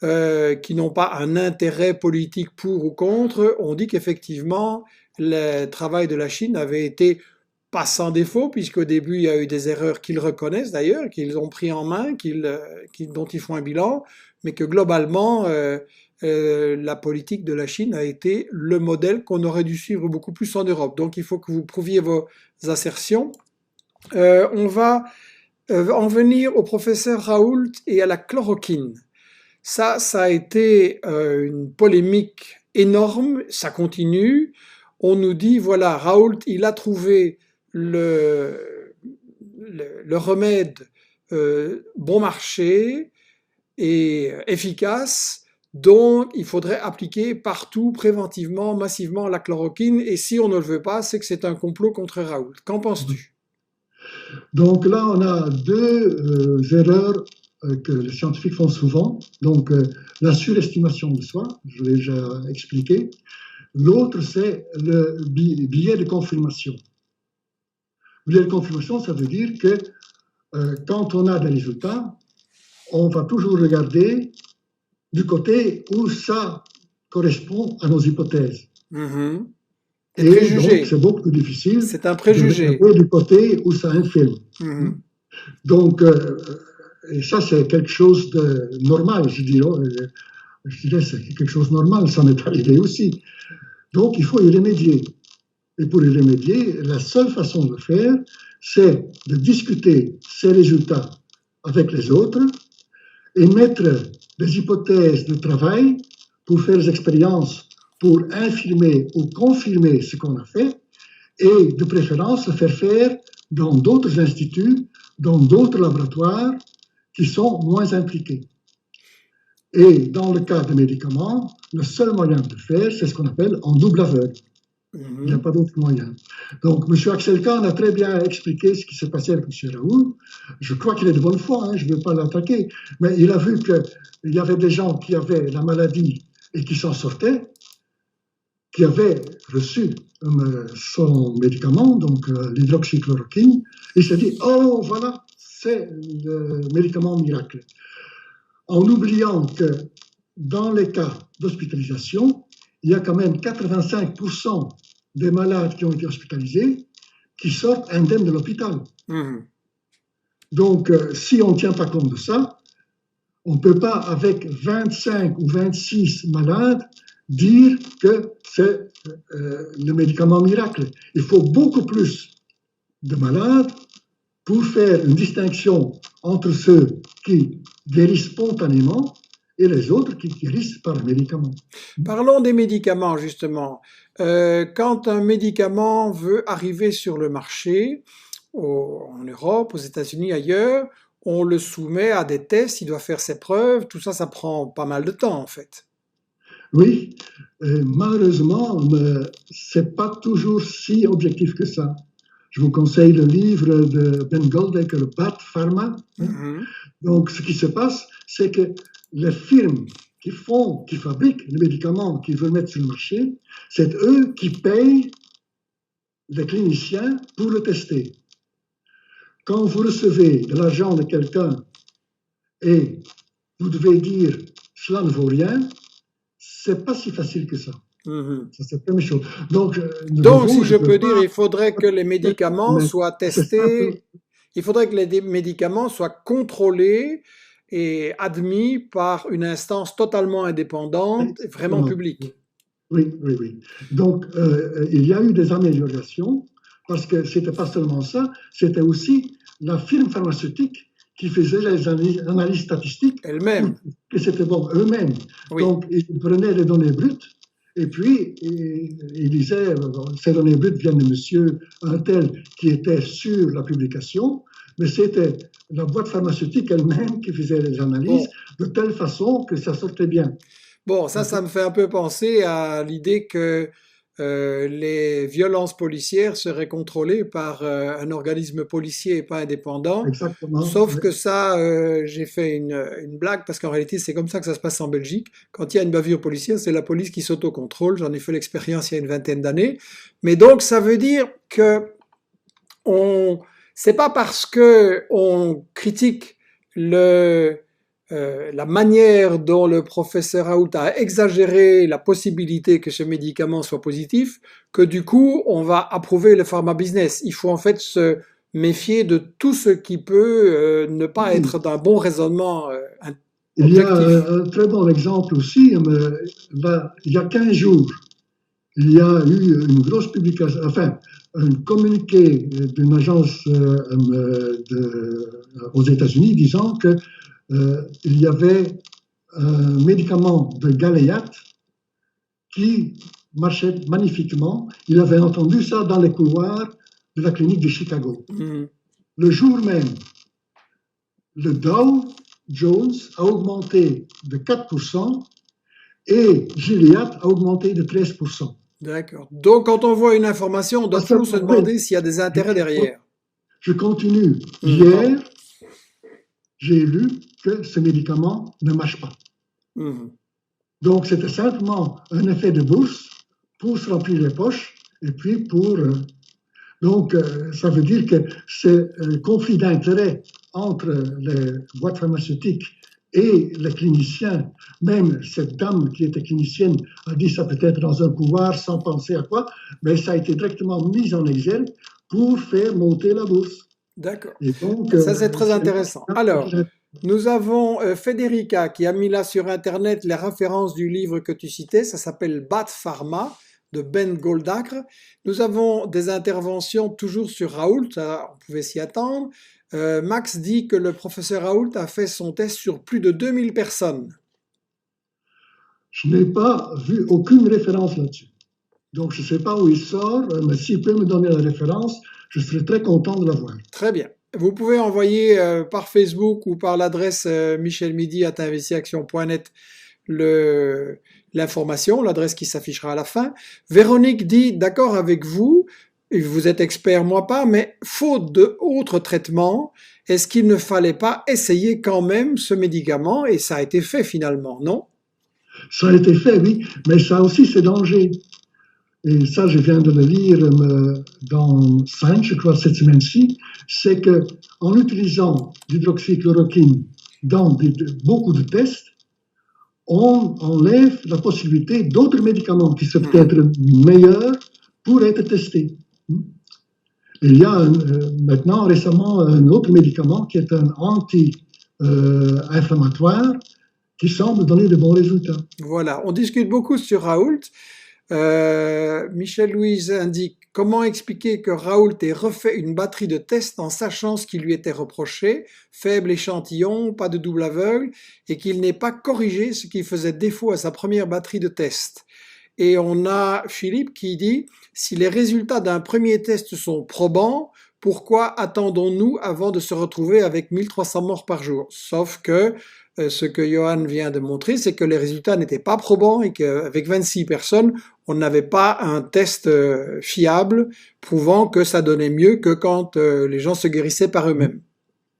[SPEAKER 1] qui n'ont pas un intérêt politique pour ou contre, ont dit qu'effectivement le travail de la Chine avait été pas sans défaut, puisqu'au début il y a eu des erreurs qu'ils reconnaissent d'ailleurs, qu'ils ont pris en main, dont ils font un bilan, mais que globalement la politique de la Chine a été le modèle qu'on aurait dû suivre beaucoup plus en Europe. Donc il faut que vous prouviez vos assertions. On va en venir au professeur Raoult et à la chloroquine. Ça a été une polémique énorme, ça continue. On nous dit, voilà, Raoult, il a trouvé le remède bon marché et efficace, donc il faudrait appliquer partout, préventivement, massivement la chloroquine, et si on ne le veut pas, c'est que c'est un complot contre Raoult. Qu'en penses-tu?
[SPEAKER 2] Donc là, on a deux erreurs que les scientifiques font souvent. Donc la surestimation de soi, je l'ai déjà expliqué. L'autre, c'est le biais de confirmation. Le biais de confirmation, ça veut dire que quand on a des résultats, on va toujours regarder du côté où ça correspond à nos hypothèses.
[SPEAKER 1] Et donc,
[SPEAKER 2] c'est beaucoup plus difficile.
[SPEAKER 1] C'est un préjugé.
[SPEAKER 2] De du côté où ça infilme. Donc, et ça, c'est quelque chose de normal, je dirais, c'est quelque chose de normal, ça m'est arrivé aussi. Donc, il faut y remédier. Et pour y remédier, la seule façon de le faire, c'est de discuter ces résultats avec les autres et mettre des hypothèses de travail pour faire des expériences, pour infirmer ou confirmer ce qu'on a fait, et de préférence le faire faire dans d'autres instituts, dans d'autres laboratoires qui sont moins impliqués. Et dans le cas des médicaments, le seul moyen de le faire, c'est ce qu'on appelle en double aveugle. Il n'y a pas d'autre moyen. Donc, M. Axel Kahn a très bien expliqué ce qui s'est passé avec M. Raoult. Je crois qu'il est de bonne foi, je ne veux pas l'attaquer, mais il a vu qu'il y avait des gens qui avaient la maladie et qui s'en sortaient, qui avaient reçu son médicament, donc l'hydroxychloroquine, et il s'est dit, oh, voilà, c'est le médicament miracle. En oubliant que dans les cas d'hospitalisation, il y a quand même 85% des malades qui ont été hospitalisés qui sortent indemnes de l'hôpital. Donc, si on ne tient pas compte de ça, on ne peut pas, avec 25 ou 26 malades, dire que c'est le médicament miracle. Il faut beaucoup plus de malades pour faire une distinction entre ceux qui guérissent spontanément et les autres qui guérissent par le médicament.
[SPEAKER 1] Parlons des médicaments, justement. Quand un médicament veut arriver sur le marché, en Europe, aux États-Unis, ailleurs, on le soumet à des tests, il doit faire ses preuves, tout ça, ça prend pas mal de temps, en fait.
[SPEAKER 2] Oui, malheureusement, ce n'est pas toujours si objectif que ça. Je vous conseille le livre de Ben Goldacre, Bad Pharma. Donc, ce qui se passe, c'est que les firmes qui fabriquent les médicaments qu'ils veulent mettre sur le marché, c'est eux qui payent les cliniciens pour le tester. Quand vous recevez de l'argent de quelqu'un et vous devez dire « cela ne vaut rien », c'est pas si facile que ça. Ça, c'est la première chose. Donc
[SPEAKER 1] si je peux dire, il faudrait que les médicaments soient testés, il faudrait que les médicaments soient contrôlés et admis par une instance totalement indépendante, vraiment publique.
[SPEAKER 2] Oui, oui, oui. Donc, il y a eu des améliorations, parce que c'était pas seulement ça, c'était aussi la firme pharmaceutique qui faisait les analyses statistiques.
[SPEAKER 1] Elle-même.
[SPEAKER 2] Que c'était bon, eux-mêmes.
[SPEAKER 1] Oui.
[SPEAKER 2] Donc, ils prenaient les données brutes, et puis ils disaient, ces données brutes viennent de monsieur un tel qui était sur la publication, mais c'était la boîte pharmaceutique elle-même qui faisait les analyses de telle façon que ça sortait bien.
[SPEAKER 1] Bon, ça me fait un peu penser à l'idée que les violences policières seraient contrôlées par un organisme policier et pas indépendant.
[SPEAKER 2] Exactement.
[SPEAKER 1] Sauf que ça, j'ai fait une blague parce qu'en réalité, c'est comme ça que ça se passe en Belgique. Quand il y a une bavure policière, c'est la police qui s'autocontrôle. J'en ai fait l'expérience il y a une vingtaine d'années. Mais donc, ça veut dire que c'est pas parce que on critique la manière dont le professeur Raoult a exagéré la possibilité que ce médicament soit positif, que du coup, on va approuver le pharma business. Il faut en fait se méfier de tout ce qui peut ne pas être d'un bon raisonnement
[SPEAKER 2] objectif. Il y a un très bon exemple aussi. Là, il y a 15 jours, il y a eu une grosse publication, enfin, un communiqué d'une agence aux États-Unis disant que il y avait un médicament de Galéate qui marchait magnifiquement. Il avait entendu ça dans les couloirs de la clinique de Chicago. Le jour même, le Dow Jones a augmenté de 4% et Gilead a augmenté de 13%.
[SPEAKER 1] D'accord. Donc, quand on voit une information, on doit toujours se demander s'il y a des intérêts derrière.
[SPEAKER 2] Je continue. Hier, j'ai lu que ce médicament ne marche pas. Donc, c'était simplement un effet de bourse pour se remplir les poches et puis pour... donc, ça veut dire que c'est un conflit d'intérêts entre les boîtes pharmaceutiques et les cliniciens. Même cette dame qui était clinicienne a dit ça peut-être dans un couloir sans penser à quoi, mais ça a été directement mis en exergue pour faire monter la bourse.
[SPEAKER 1] D'accord.
[SPEAKER 2] Donc,
[SPEAKER 1] ça, c'est très intéressant. Alors, nous avons Federica qui a mis là sur Internet les références du livre que tu citais. Ça s'appelle Bad Pharma de Ben Goldacre. Nous avons des interventions toujours sur Raoult. On pouvait s'y attendre. Max dit que le professeur Raoult a fait son test sur plus de 2000 personnes.
[SPEAKER 2] Je n'ai pas vu aucune référence là-dessus. Donc, je ne sais pas où il sort, mais s'il peut me donner la référence, je serais très content de la voir.
[SPEAKER 1] Très bien. Vous pouvez envoyer par Facebook ou par l'adresse michelmidi@investiaction.net l'information, l'adresse qui s'affichera à la fin. Véronique dit, d'accord avec vous, vous êtes expert, moi pas, mais faute d'autres traitements, est-ce qu'il ne fallait pas essayer quand même ce médicament? Et ça a été fait finalement, non?
[SPEAKER 2] Ça a été fait, oui, mais ça a aussi ses dangers. Et ça, je viens de le lire dans Science, je crois, cette semaine-ci, c'est qu'en utilisant l'hydroxychloroquine dans beaucoup de tests, on enlève la possibilité d'autres médicaments qui sont peut-être meilleurs pour être testés. Il y a maintenant, récemment, un autre médicament qui est un anti-inflammatoire qui semble donner de bons résultats.
[SPEAKER 1] Voilà, on discute beaucoup sur Raoult. Michel Louise indique comment expliquer que Raoult ait refait une batterie de tests en sachant ce qui lui était reproché, faible échantillon, pas de double aveugle, et qu'il n'ait pas corrigé ce qui faisait défaut à sa première batterie de tests. Et on a Philippe qui dit si les résultats d'un premier test sont probants, pourquoi attendons-nous avant de se retrouver avec 1300 morts par jour? Sauf que ce que Johan vient de montrer, c'est que les résultats n'étaient pas probants et qu'avec 26 personnes, on n'avait pas un test fiable prouvant que ça donnait mieux que quand les gens se guérissaient par eux-mêmes.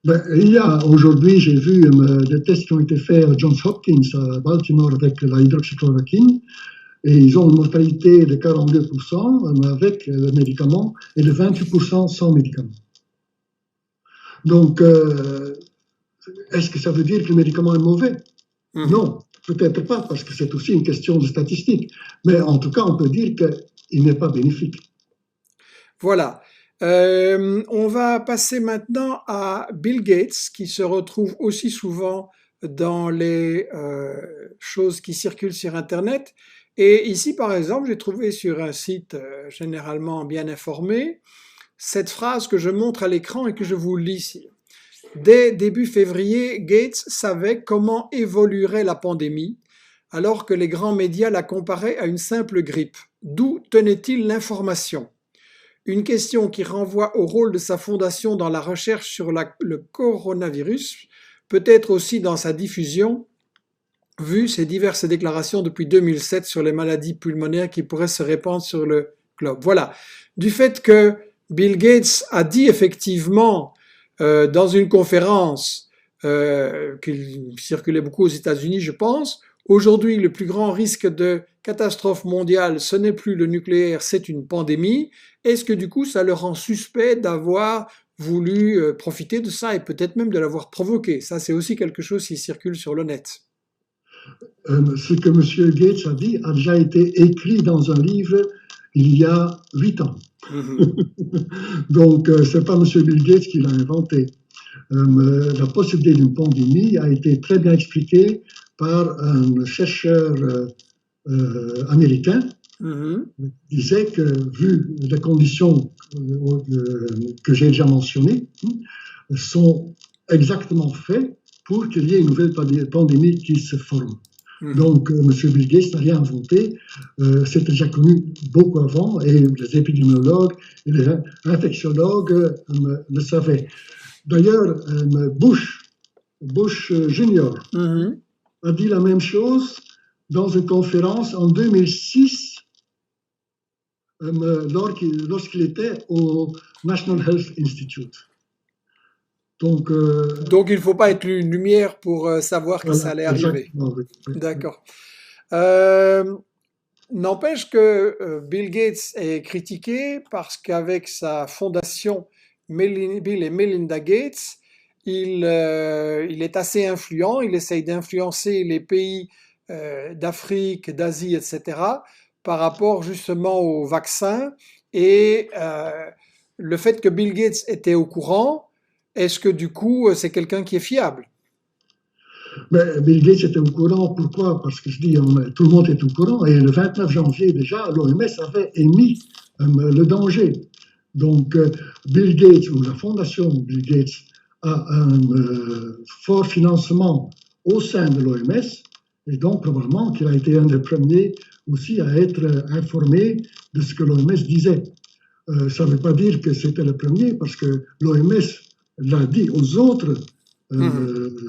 [SPEAKER 2] Ben, il y a aujourd'hui, j'ai vu des tests qui ont été faits à Johns Hopkins à Baltimore avec la hydroxychloroquine et ils ont une mortalité de 42% avec le médicament et de 28% sans médicament. Donc, est-ce que ça veut dire que le médicament est mauvais? Non, peut-être pas, parce que c'est aussi une question de statistique. Mais en tout cas, on peut dire qu'il n'est pas bénéfique.
[SPEAKER 1] Voilà. On va passer maintenant à Bill Gates, qui se retrouve aussi souvent dans les choses qui circulent sur Internet. Et ici, par exemple, j'ai trouvé sur un site généralement bien informé cette phrase que je montre à l'écran et que je vous lis ici. Dès début février, Gates savait comment évoluerait la pandémie, alors que les grands médias la comparaient à une simple grippe. D'où tenait-il l'information? Une question qui renvoie au rôle de sa fondation dans la recherche sur le coronavirus, peut-être aussi dans sa diffusion, vu ses diverses déclarations depuis 2007 sur les maladies pulmonaires qui pourraient se répandre sur le globe. Voilà. Du fait que Bill Gates a dit effectivement dans une conférence qui circulait beaucoup aux États-Unis, je pense, aujourd'hui le plus grand risque de catastrophe mondiale, ce n'est plus le nucléaire, c'est une pandémie. Est-ce que du coup ça le rend suspect d'avoir voulu profiter de ça et peut-être même de l'avoir provoqué? Ça, c'est aussi quelque chose qui circule sur le net.
[SPEAKER 2] Ce que M. Gates a dit a déjà été écrit dans un livre il y a 8 ans. Donc, ce n'est pas M. Bill Gates qui l'a inventé. La possibilité d'une pandémie a été très bien expliquée par un chercheur américain qui disait que, vu les conditions que j'ai déjà mentionnées, sont exactement faites pour qu'il y ait une nouvelle pandémie qui se forme. Donc, M. Bill Gates n'a rien inventé, c'était déjà connu beaucoup avant, et les épidémiologues et les infectiologues le savaient. D'ailleurs, Bush Junior a dit la même chose dans une conférence en 2006, lorsqu'il était au National Health Institute. Donc
[SPEAKER 1] il ne faut pas être une lumière pour savoir que ça allait arriver.
[SPEAKER 2] Oui.
[SPEAKER 1] D'accord. N'empêche que Bill Gates est critiqué parce qu'avec sa fondation Bill et Melinda Gates, il est assez influent, il essaye d'influencer les pays d'Afrique, d'Asie, etc., par rapport justement aux vaccins. Et le fait que Bill Gates était au courant, est-ce que du coup, c'est quelqu'un qui est fiable?
[SPEAKER 2] Mais Bill Gates était au courant. Pourquoi? Parce que je dis, tout le monde est au courant. Et le 29 janvier, déjà, l'OMS avait émis le danger. Donc, Bill Gates, ou la fondation Bill Gates, a un fort financement au sein de l'OMS. Et donc, probablement qu'il a été un des premiers aussi à être informé de ce que l'OMS disait. Ça ne veut pas dire que c'était le premier, parce que l'OMS l'a dit aux autres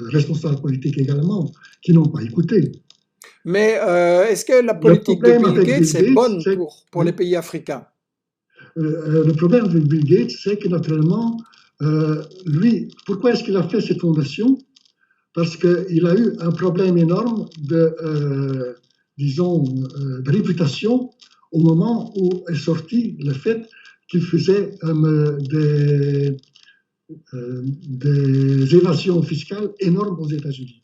[SPEAKER 2] responsables politiques également, qui n'ont pas écouté.
[SPEAKER 1] Mais est-ce que la politique de Bill Gates est bonne pour les pays africains?
[SPEAKER 2] Le problème avec Bill Gates, c'est que naturellement, lui, pourquoi est-ce qu'il a fait cette fondation? Parce qu'il a eu un problème énorme de réputation au moment où est sorti le fait qu'il faisait des évasions fiscales énormes aux États-Unis.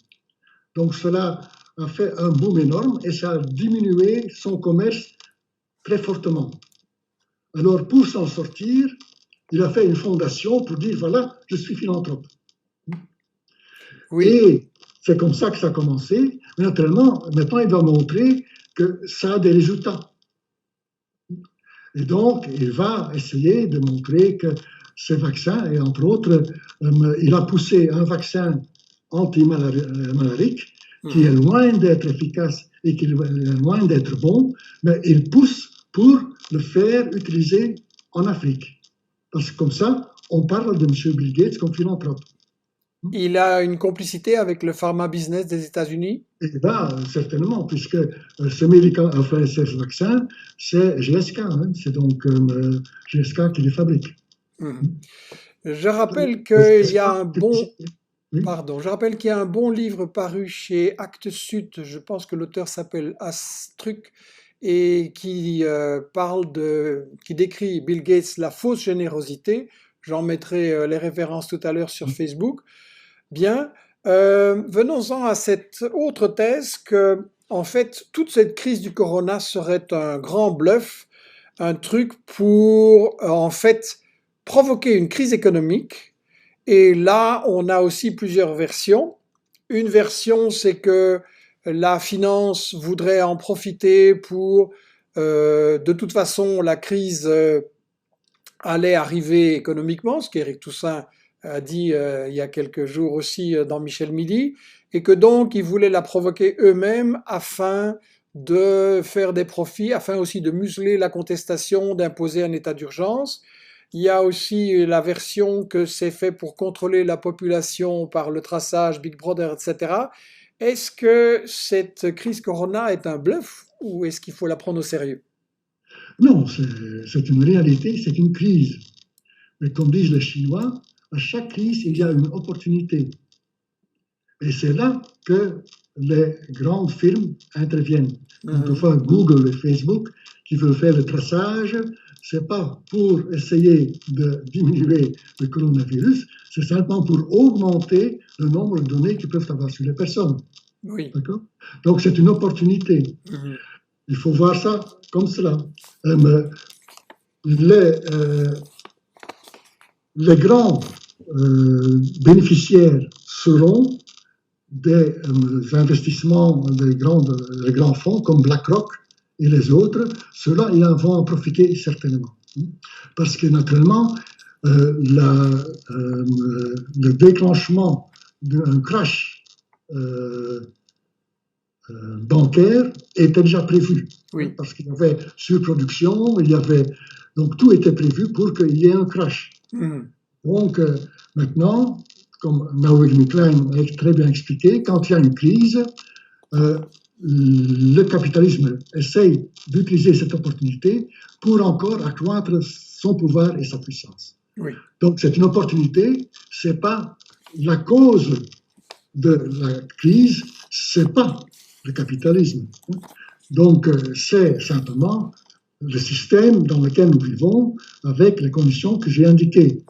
[SPEAKER 2] Donc cela a fait un boom énorme et ça a diminué son commerce très fortement. Alors pour s'en sortir, il a fait une fondation pour dire voilà, je suis philanthrope. Oui. Et c'est comme ça que ça a commencé. Mais naturellement, maintenant il va montrer que ça a des résultats. Et donc il va essayer de montrer que ces vaccins, et entre autres, il a poussé un vaccin anti-malarique qui est loin d'être efficace et qui est loin d'être bon, mais il pousse pour le faire utiliser en Afrique. Parce que comme ça, on parle de M. Bill Gates comme philanthrope.
[SPEAKER 1] Il a une complicité avec le pharma business des États-Unis?
[SPEAKER 2] Eh bien, certainement, puisque ce vaccin, c'est GSK, hein, c'est donc GSK qui les fabrique.
[SPEAKER 1] Je rappelle qu'il y a un bon... Pardon, je rappelle qu'il y a un bon livre paru chez Actes Sud, je pense que l'auteur s'appelle Astruc, et qui qui décrit Bill Gates, la fausse générosité. J'en mettrai les références tout à l'heure sur Facebook. Bien, venons-en à cette autre thèse que, en fait, toute cette crise du corona serait un grand bluff, un truc pour, en fait, provoquer une crise économique. Et là, on a aussi plusieurs versions. Une version, c'est que la finance voudrait en profiter pour, de toute façon, la crise allait arriver économiquement, ce qu'Éric Toussaint a dit il y a quelques jours aussi dans Michel Midi, et que donc ils voulaient la provoquer eux-mêmes afin de faire des profits, afin aussi de museler la contestation, d'imposer un état d'urgence. Il y a aussi la version que c'est fait pour contrôler la population par le traçage, Big Brother, etc. Est-ce que cette crise Corona est un bluff ou est-ce qu'il faut la prendre au sérieux?
[SPEAKER 2] Non, c'est une réalité, c'est une crise. Mais comme disent les Chinois, à chaque crise, il y a une opportunité. Et c'est là que les grandes firmes interviennent. Quand on voit Google et Facebook qui veulent faire le traçage, c'est pas pour essayer de diminuer le coronavirus, c'est simplement pour augmenter le nombre de données qu'ils peuvent avoir sur les personnes.
[SPEAKER 1] Oui.
[SPEAKER 2] D'accord? Donc c'est une opportunité. Il faut voir ça comme cela. Les grands bénéficiaires seront des investissements des grands fonds comme BlackRock et les autres. Ceux-là, ils vont en profiter certainement. Parce que naturellement, le déclenchement d'un crash bancaire était déjà prévu.
[SPEAKER 1] Oui.
[SPEAKER 2] Parce qu'il y avait surproduction, donc tout était prévu pour qu'il y ait un crash. Donc maintenant, comme Naomi Klein a très bien expliqué, quand il y a une crise, le capitalisme essaye d'utiliser cette opportunité pour encore accroître son pouvoir et sa puissance.
[SPEAKER 1] Oui.
[SPEAKER 2] Donc c'est une opportunité, c'est pas la cause de la crise, c'est pas le capitalisme. Donc c'est simplement le système dans lequel nous vivons avec les conditions que j'ai indiquées.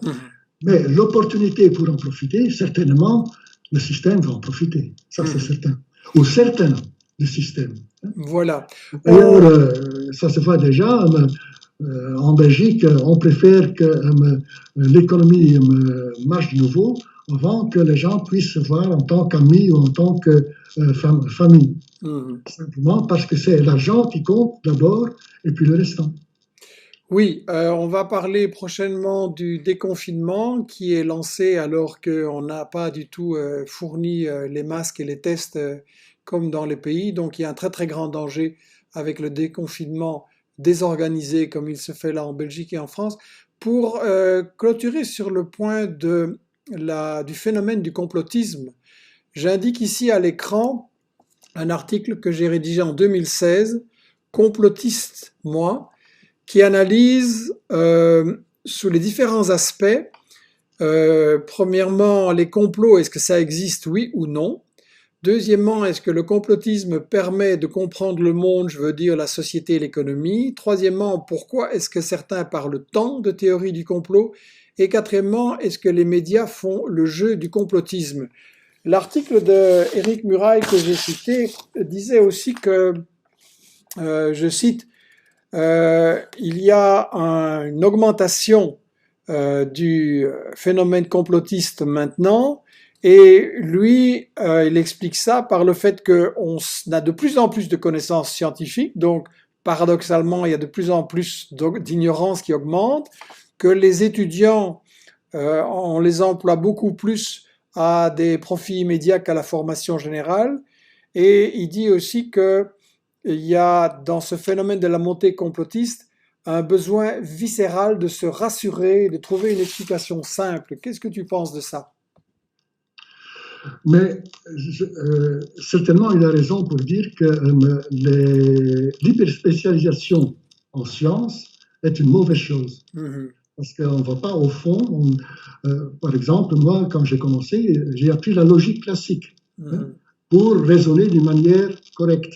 [SPEAKER 2] Mais l'opportunité pour en profiter, certainement, le système va en profiter. Ça, c'est certain. Ou certains du système.
[SPEAKER 1] Voilà.
[SPEAKER 2] D'ailleurs, ça se voit déjà. En Belgique, on préfère que l'économie marche de nouveau avant que les gens puissent se voir en tant qu'amis ou en tant que famille. Simplement parce que c'est l'argent qui compte d'abord et puis le restant.
[SPEAKER 1] Oui, on va parler prochainement du déconfinement qui est lancé alors qu'on n'a pas du tout fourni les masques et les tests comme dans les pays. Donc il y a un très très grand danger avec le déconfinement désorganisé comme il se fait là en Belgique et en France. Pour clôturer sur le point du phénomène du complotisme, j'indique ici à l'écran un article que j'ai rédigé en 2016, Complotiste, moi, qui analyse sous les différents aspects, premièrement, les complots, est-ce que ça existe, oui ou non? Deuxièmement, est-ce que le complotisme permet de comprendre le monde, je veux dire la société et l'économie? Troisièmement, pourquoi est-ce que certains parlent tant de théorie du complot? Et quatrièmement, est-ce que les médias font le jeu du complotisme? L'article de Éric Muraille que j'ai cité disait aussi que, je cite, il y a une augmentation du phénomène complotiste maintenant, et lui, il explique ça par le fait qu'on a de plus en plus de connaissances scientifiques, donc paradoxalement, il y a de plus en plus d'ignorance qui augmente, que les étudiants, on les emploie beaucoup plus à des profits immédiats qu'à la formation générale, et il dit aussi que il y a dans ce phénomène de la montée complotiste un besoin viscéral de se rassurer, de trouver une explication simple. Qu'est-ce que tu penses de ça?
[SPEAKER 2] Mais certainement, il a raison pour dire que l'hyperspécialisation en sciences est une mauvaise chose. Parce qu'on ne va pas au fond. Par exemple, moi, quand j'ai commencé, j'ai appris la logique classique pour raisonner d'une manière correcte.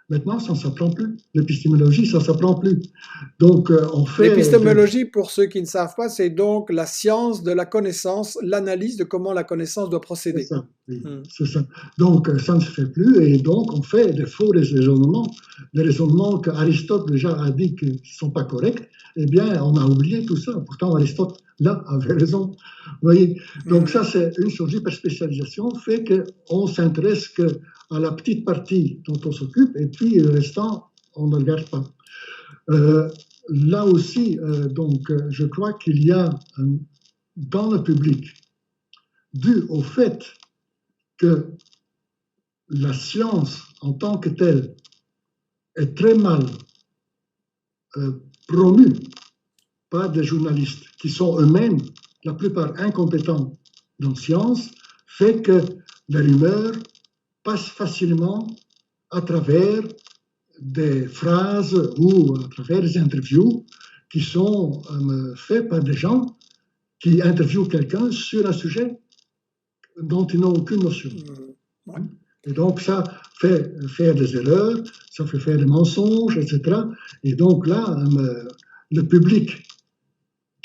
[SPEAKER 2] Maintenant, ça ne s'apprend plus. L'épistémologie, ça ne s'apprend plus. Donc, on fait...
[SPEAKER 1] L'épistémologie, pour ceux qui ne savent pas, c'est donc la science de la connaissance, l'analyse de comment la connaissance doit
[SPEAKER 2] C'est
[SPEAKER 1] procéder.
[SPEAKER 2] ça, oui, c'est ça. Donc, ça ne se fait plus et donc on fait des faux raisonnements, des raisonnements qu'Aristote déjà a dit qu'ils ne sont pas corrects. Eh bien, on a oublié tout ça. Pourtant, Aristote, là, avait raison. Vous voyez? Donc, ça, c'est une chose. L'hyperspécialisation fait qu'on s'intéresse qu'à la petite partie dont on s'occupe et puis le restant, on ne regarde pas. Là aussi, donc, je crois qu'il y a dans le public, dû au fait que la science en tant que telle est très mal promue par des journalistes qui sont eux-mêmes, la plupart incompétents dans la science, fait que la rumeur passe facilement à travers des phrases ou à travers des interviews qui sont faites par des gens qui interviewent quelqu'un sur un sujet dont ils n'ont aucune notion.
[SPEAKER 1] Ouais.
[SPEAKER 2] Et donc, ça fait faire des erreurs, ça fait faire des mensonges, etc. Et donc là, le public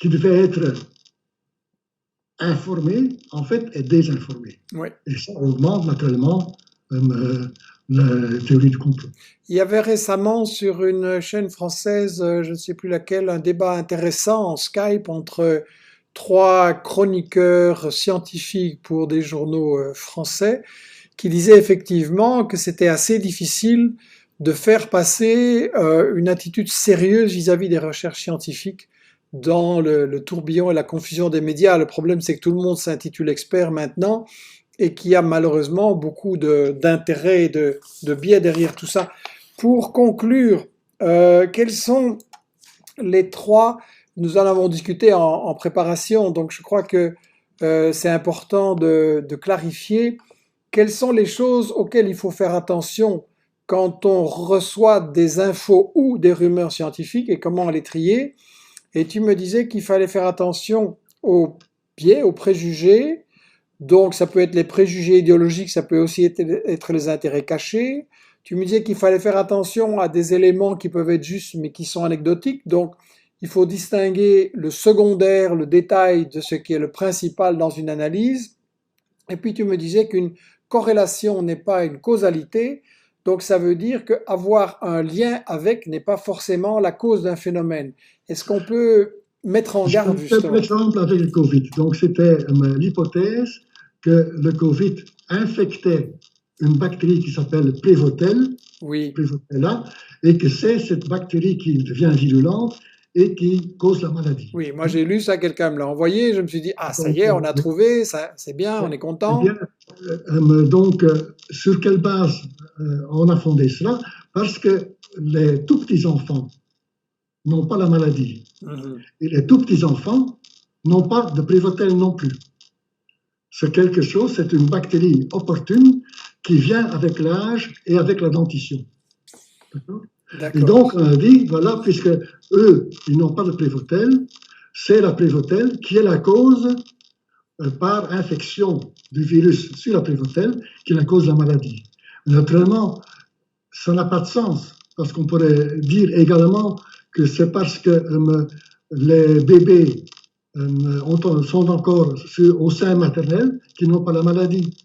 [SPEAKER 2] qui devait être informé, en fait, est désinformé.
[SPEAKER 1] Ouais.
[SPEAKER 2] Et ça augmente naturellement la théorie du complot.
[SPEAKER 1] Il y avait récemment sur une chaîne française, je ne sais plus laquelle, un débat intéressant en Skype entre 3 chroniqueurs scientifiques pour des journaux français qui disaient effectivement que c'était assez difficile de faire passer une attitude sérieuse vis-à-vis des recherches scientifiques dans le tourbillon et la confusion des médias. Le problème, c'est que tout le monde s'intitule expert maintenant et qu'il y a malheureusement beaucoup d'intérêt et de biais derrière tout ça. Pour conclure, quels sont les 3, nous en avons discuté en préparation, donc je crois que c'est important de clarifier quelles sont les choses auxquelles il faut faire attention quand on reçoit des infos ou des rumeurs scientifiques et comment les trier. Et tu me disais qu'il fallait faire attention aux biais, aux préjugés. Donc ça peut être les préjugés idéologiques, ça peut aussi être les intérêts cachés. Tu me disais qu'il fallait faire attention à des éléments qui peuvent être justes mais qui sont anecdotiques. Donc il faut distinguer le secondaire, le détail de ce qui est le principal dans une analyse. Et puis tu me disais qu'une corrélation n'est pas une causalité. Donc ça veut dire qu'avoir un lien avec n'est pas forcément la cause d'un phénomène. Est-ce qu'on peut mettre en garde justement?
[SPEAKER 2] Par exemple avec le Covid. Donc c'était l'hypothèse que le Covid infectait une bactérie qui s'appelle Prévotel,
[SPEAKER 1] Oui.
[SPEAKER 2] Prévotella, et que c'est cette bactérie qui devient virulente et qui cause la maladie.
[SPEAKER 1] Oui, moi j'ai lu ça, quelqu'un me l'a envoyé, je me suis dit, ah ça y est, on a trouvé, ça, c'est bien, on est content.
[SPEAKER 2] Eh bien, donc, sur quelle base on a fondé cela? Parce que les tout petits enfants n'ont pas la maladie. Et les tout petits enfants n'ont pas de Prévotel non plus. C'est quelque chose, c'est une bactérie opportune qui vient avec l'âge et avec la dentition. D'accord? Et donc, on a dit, voilà, puisque eux, ils n'ont pas de Prévotel, c'est la Prévotel qui est la cause, par infection du virus sur la Prévotel, qui est la cause de la maladie. Naturellement, ça n'a pas de sens, parce qu'on pourrait dire également que c'est parce que les bébés sont encore au sein maternel qu'ils n'ont pas la maladie.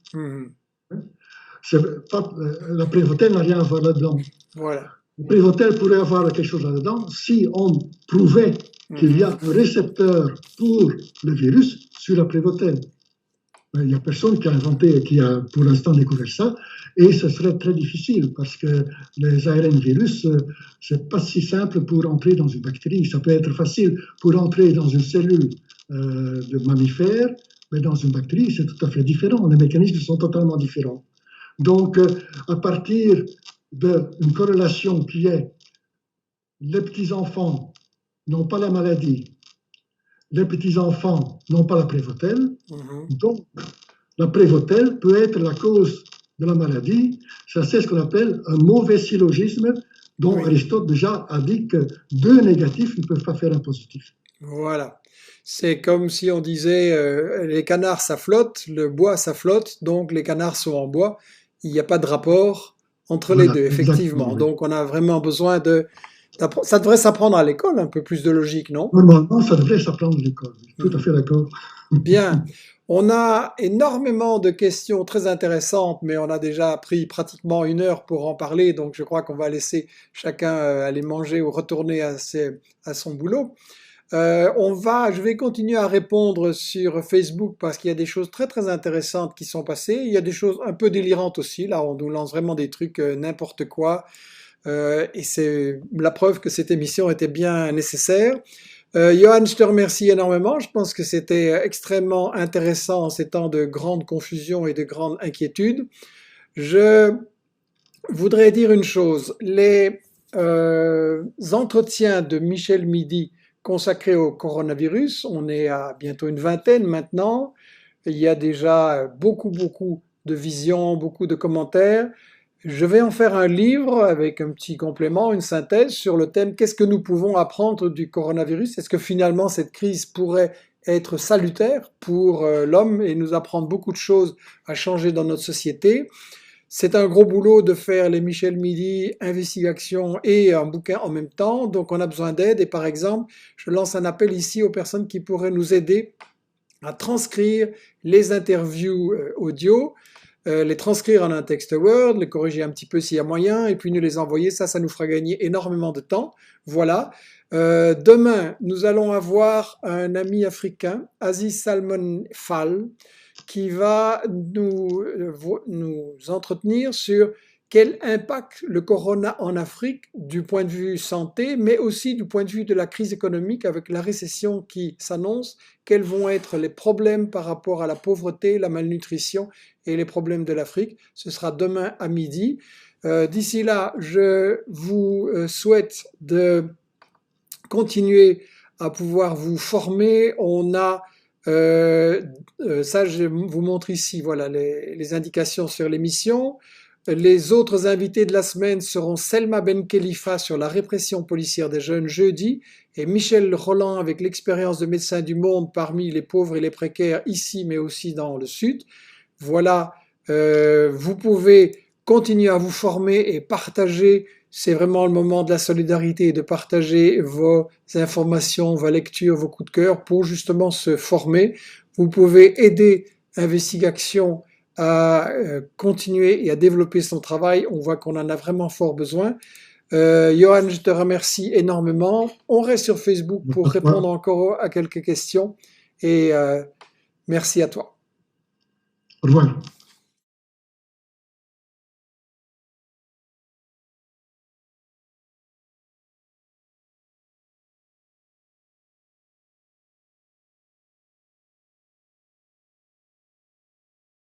[SPEAKER 2] La Prévotel n'a rien à voir là-dedans.
[SPEAKER 1] Voilà.
[SPEAKER 2] Le Prévotel pourrait avoir quelque chose là-dedans si on prouvait qu'il y a un récepteur pour le virus sur la Prévotel. Il n'y a personne qui a inventé, qui a pour l'instant découvert ça, et ce serait très difficile parce que les ARN virus, c'est pas si simple pour entrer dans une bactérie. Ça peut être facile pour entrer dans une cellule de mammifère, mais dans une bactérie, c'est tout à fait différent. Les mécanismes sont totalement différents. Donc, à partir d'une corrélation qui est les petits-enfants n'ont pas la maladie, les petits-enfants n'ont pas la Prévotel, donc la Prévotel peut être la cause de la maladie. Ça, c'est ce qu'on appelle un mauvais syllogisme dont Aristote déjà a dit que 2 négatifs ne peuvent pas faire un positif.
[SPEAKER 1] Voilà. C'est comme si on disait les canards ça flotte, le bois ça flotte, donc les canards sont en bois. Il n'y a pas de rapport entre les
[SPEAKER 2] Voilà,
[SPEAKER 1] deux, effectivement.
[SPEAKER 2] exactement, oui.
[SPEAKER 1] Donc, on a vraiment besoin ça devrait s'apprendre à l'école, un peu plus de logique, non?
[SPEAKER 2] Normalement, ça devrait s'apprendre à l'école. Je suis tout à
[SPEAKER 1] Mhm.
[SPEAKER 2] fait d'accord.
[SPEAKER 1] Bien. On a énormément de questions très intéressantes, mais on a déjà pris pratiquement 1 heure pour en parler, donc je crois qu'on va laisser chacun aller manger ou retourner à son boulot. Je vais continuer à répondre sur Facebook parce qu'il y a des choses très très intéressantes qui sont passées. Il y a des choses un peu délirantes aussi. Là, on nous lance vraiment des trucs n'importe quoi. Et c'est la preuve que cette émission était bien nécessaire. Johan, je te remercie énormément. Je pense que c'était extrêmement intéressant en ces temps de grande confusion et de grande inquiétude. Je voudrais dire une chose. Les entretiens de Michel Midi consacrés au coronavirus, on est à bientôt une vingtaine maintenant. Il y a déjà beaucoup de visions, beaucoup de commentaires. Je vais en faire un livre avec un petit complément, une synthèse sur le thème qu'est-ce que nous pouvons apprendre du coronavirus? Est-ce que finalement cette crise pourrait être salutaire pour l'homme et nous apprendre beaucoup de choses à changer dans notre société? C'est un gros boulot de faire les Michel Midi, investigation et un bouquin en même temps, donc on a besoin d'aide et par exemple, je lance un appel ici aux personnes qui pourraient nous aider à transcrire les interviews audio, les transcrire en un texte Word, les corriger un petit peu s'il y a moyen, et puis nous les envoyer. Ça nous fera gagner énormément de temps. Voilà. Demain, nous allons avoir un ami africain, Aziz Salmon Fall, qui va nous entretenir sur quel impact le corona en Afrique du point de vue santé, mais aussi du point de vue de la crise économique avec la récession qui s'annonce, quels vont être les problèmes par rapport à la pauvreté, la malnutrition et les problèmes de l'Afrique. Ce sera demain à midi. D'ici là, je vous souhaite de continuer à pouvoir vous former. On a ça, je vous montre ici, voilà les indications sur l'émission. Les autres invités de la semaine seront Selma Ben Khelifa sur la répression policière des jeunes jeudi et Michel Roland avec l'expérience de médecin du monde parmi les pauvres et les précaires ici mais aussi dans le sud. Voilà, vous pouvez continuer à vous former et partager. C'est vraiment le moment de la solidarité et de partager vos informations, vos lectures, vos coups de cœur pour justement se former. Vous pouvez aider Investigation à continuer et à développer son travail. On voit qu'on en a vraiment fort besoin. Johan, je te remercie énormément. On reste sur Facebook pour répondre encore à quelques questions et merci à toi.
[SPEAKER 2] Au revoir.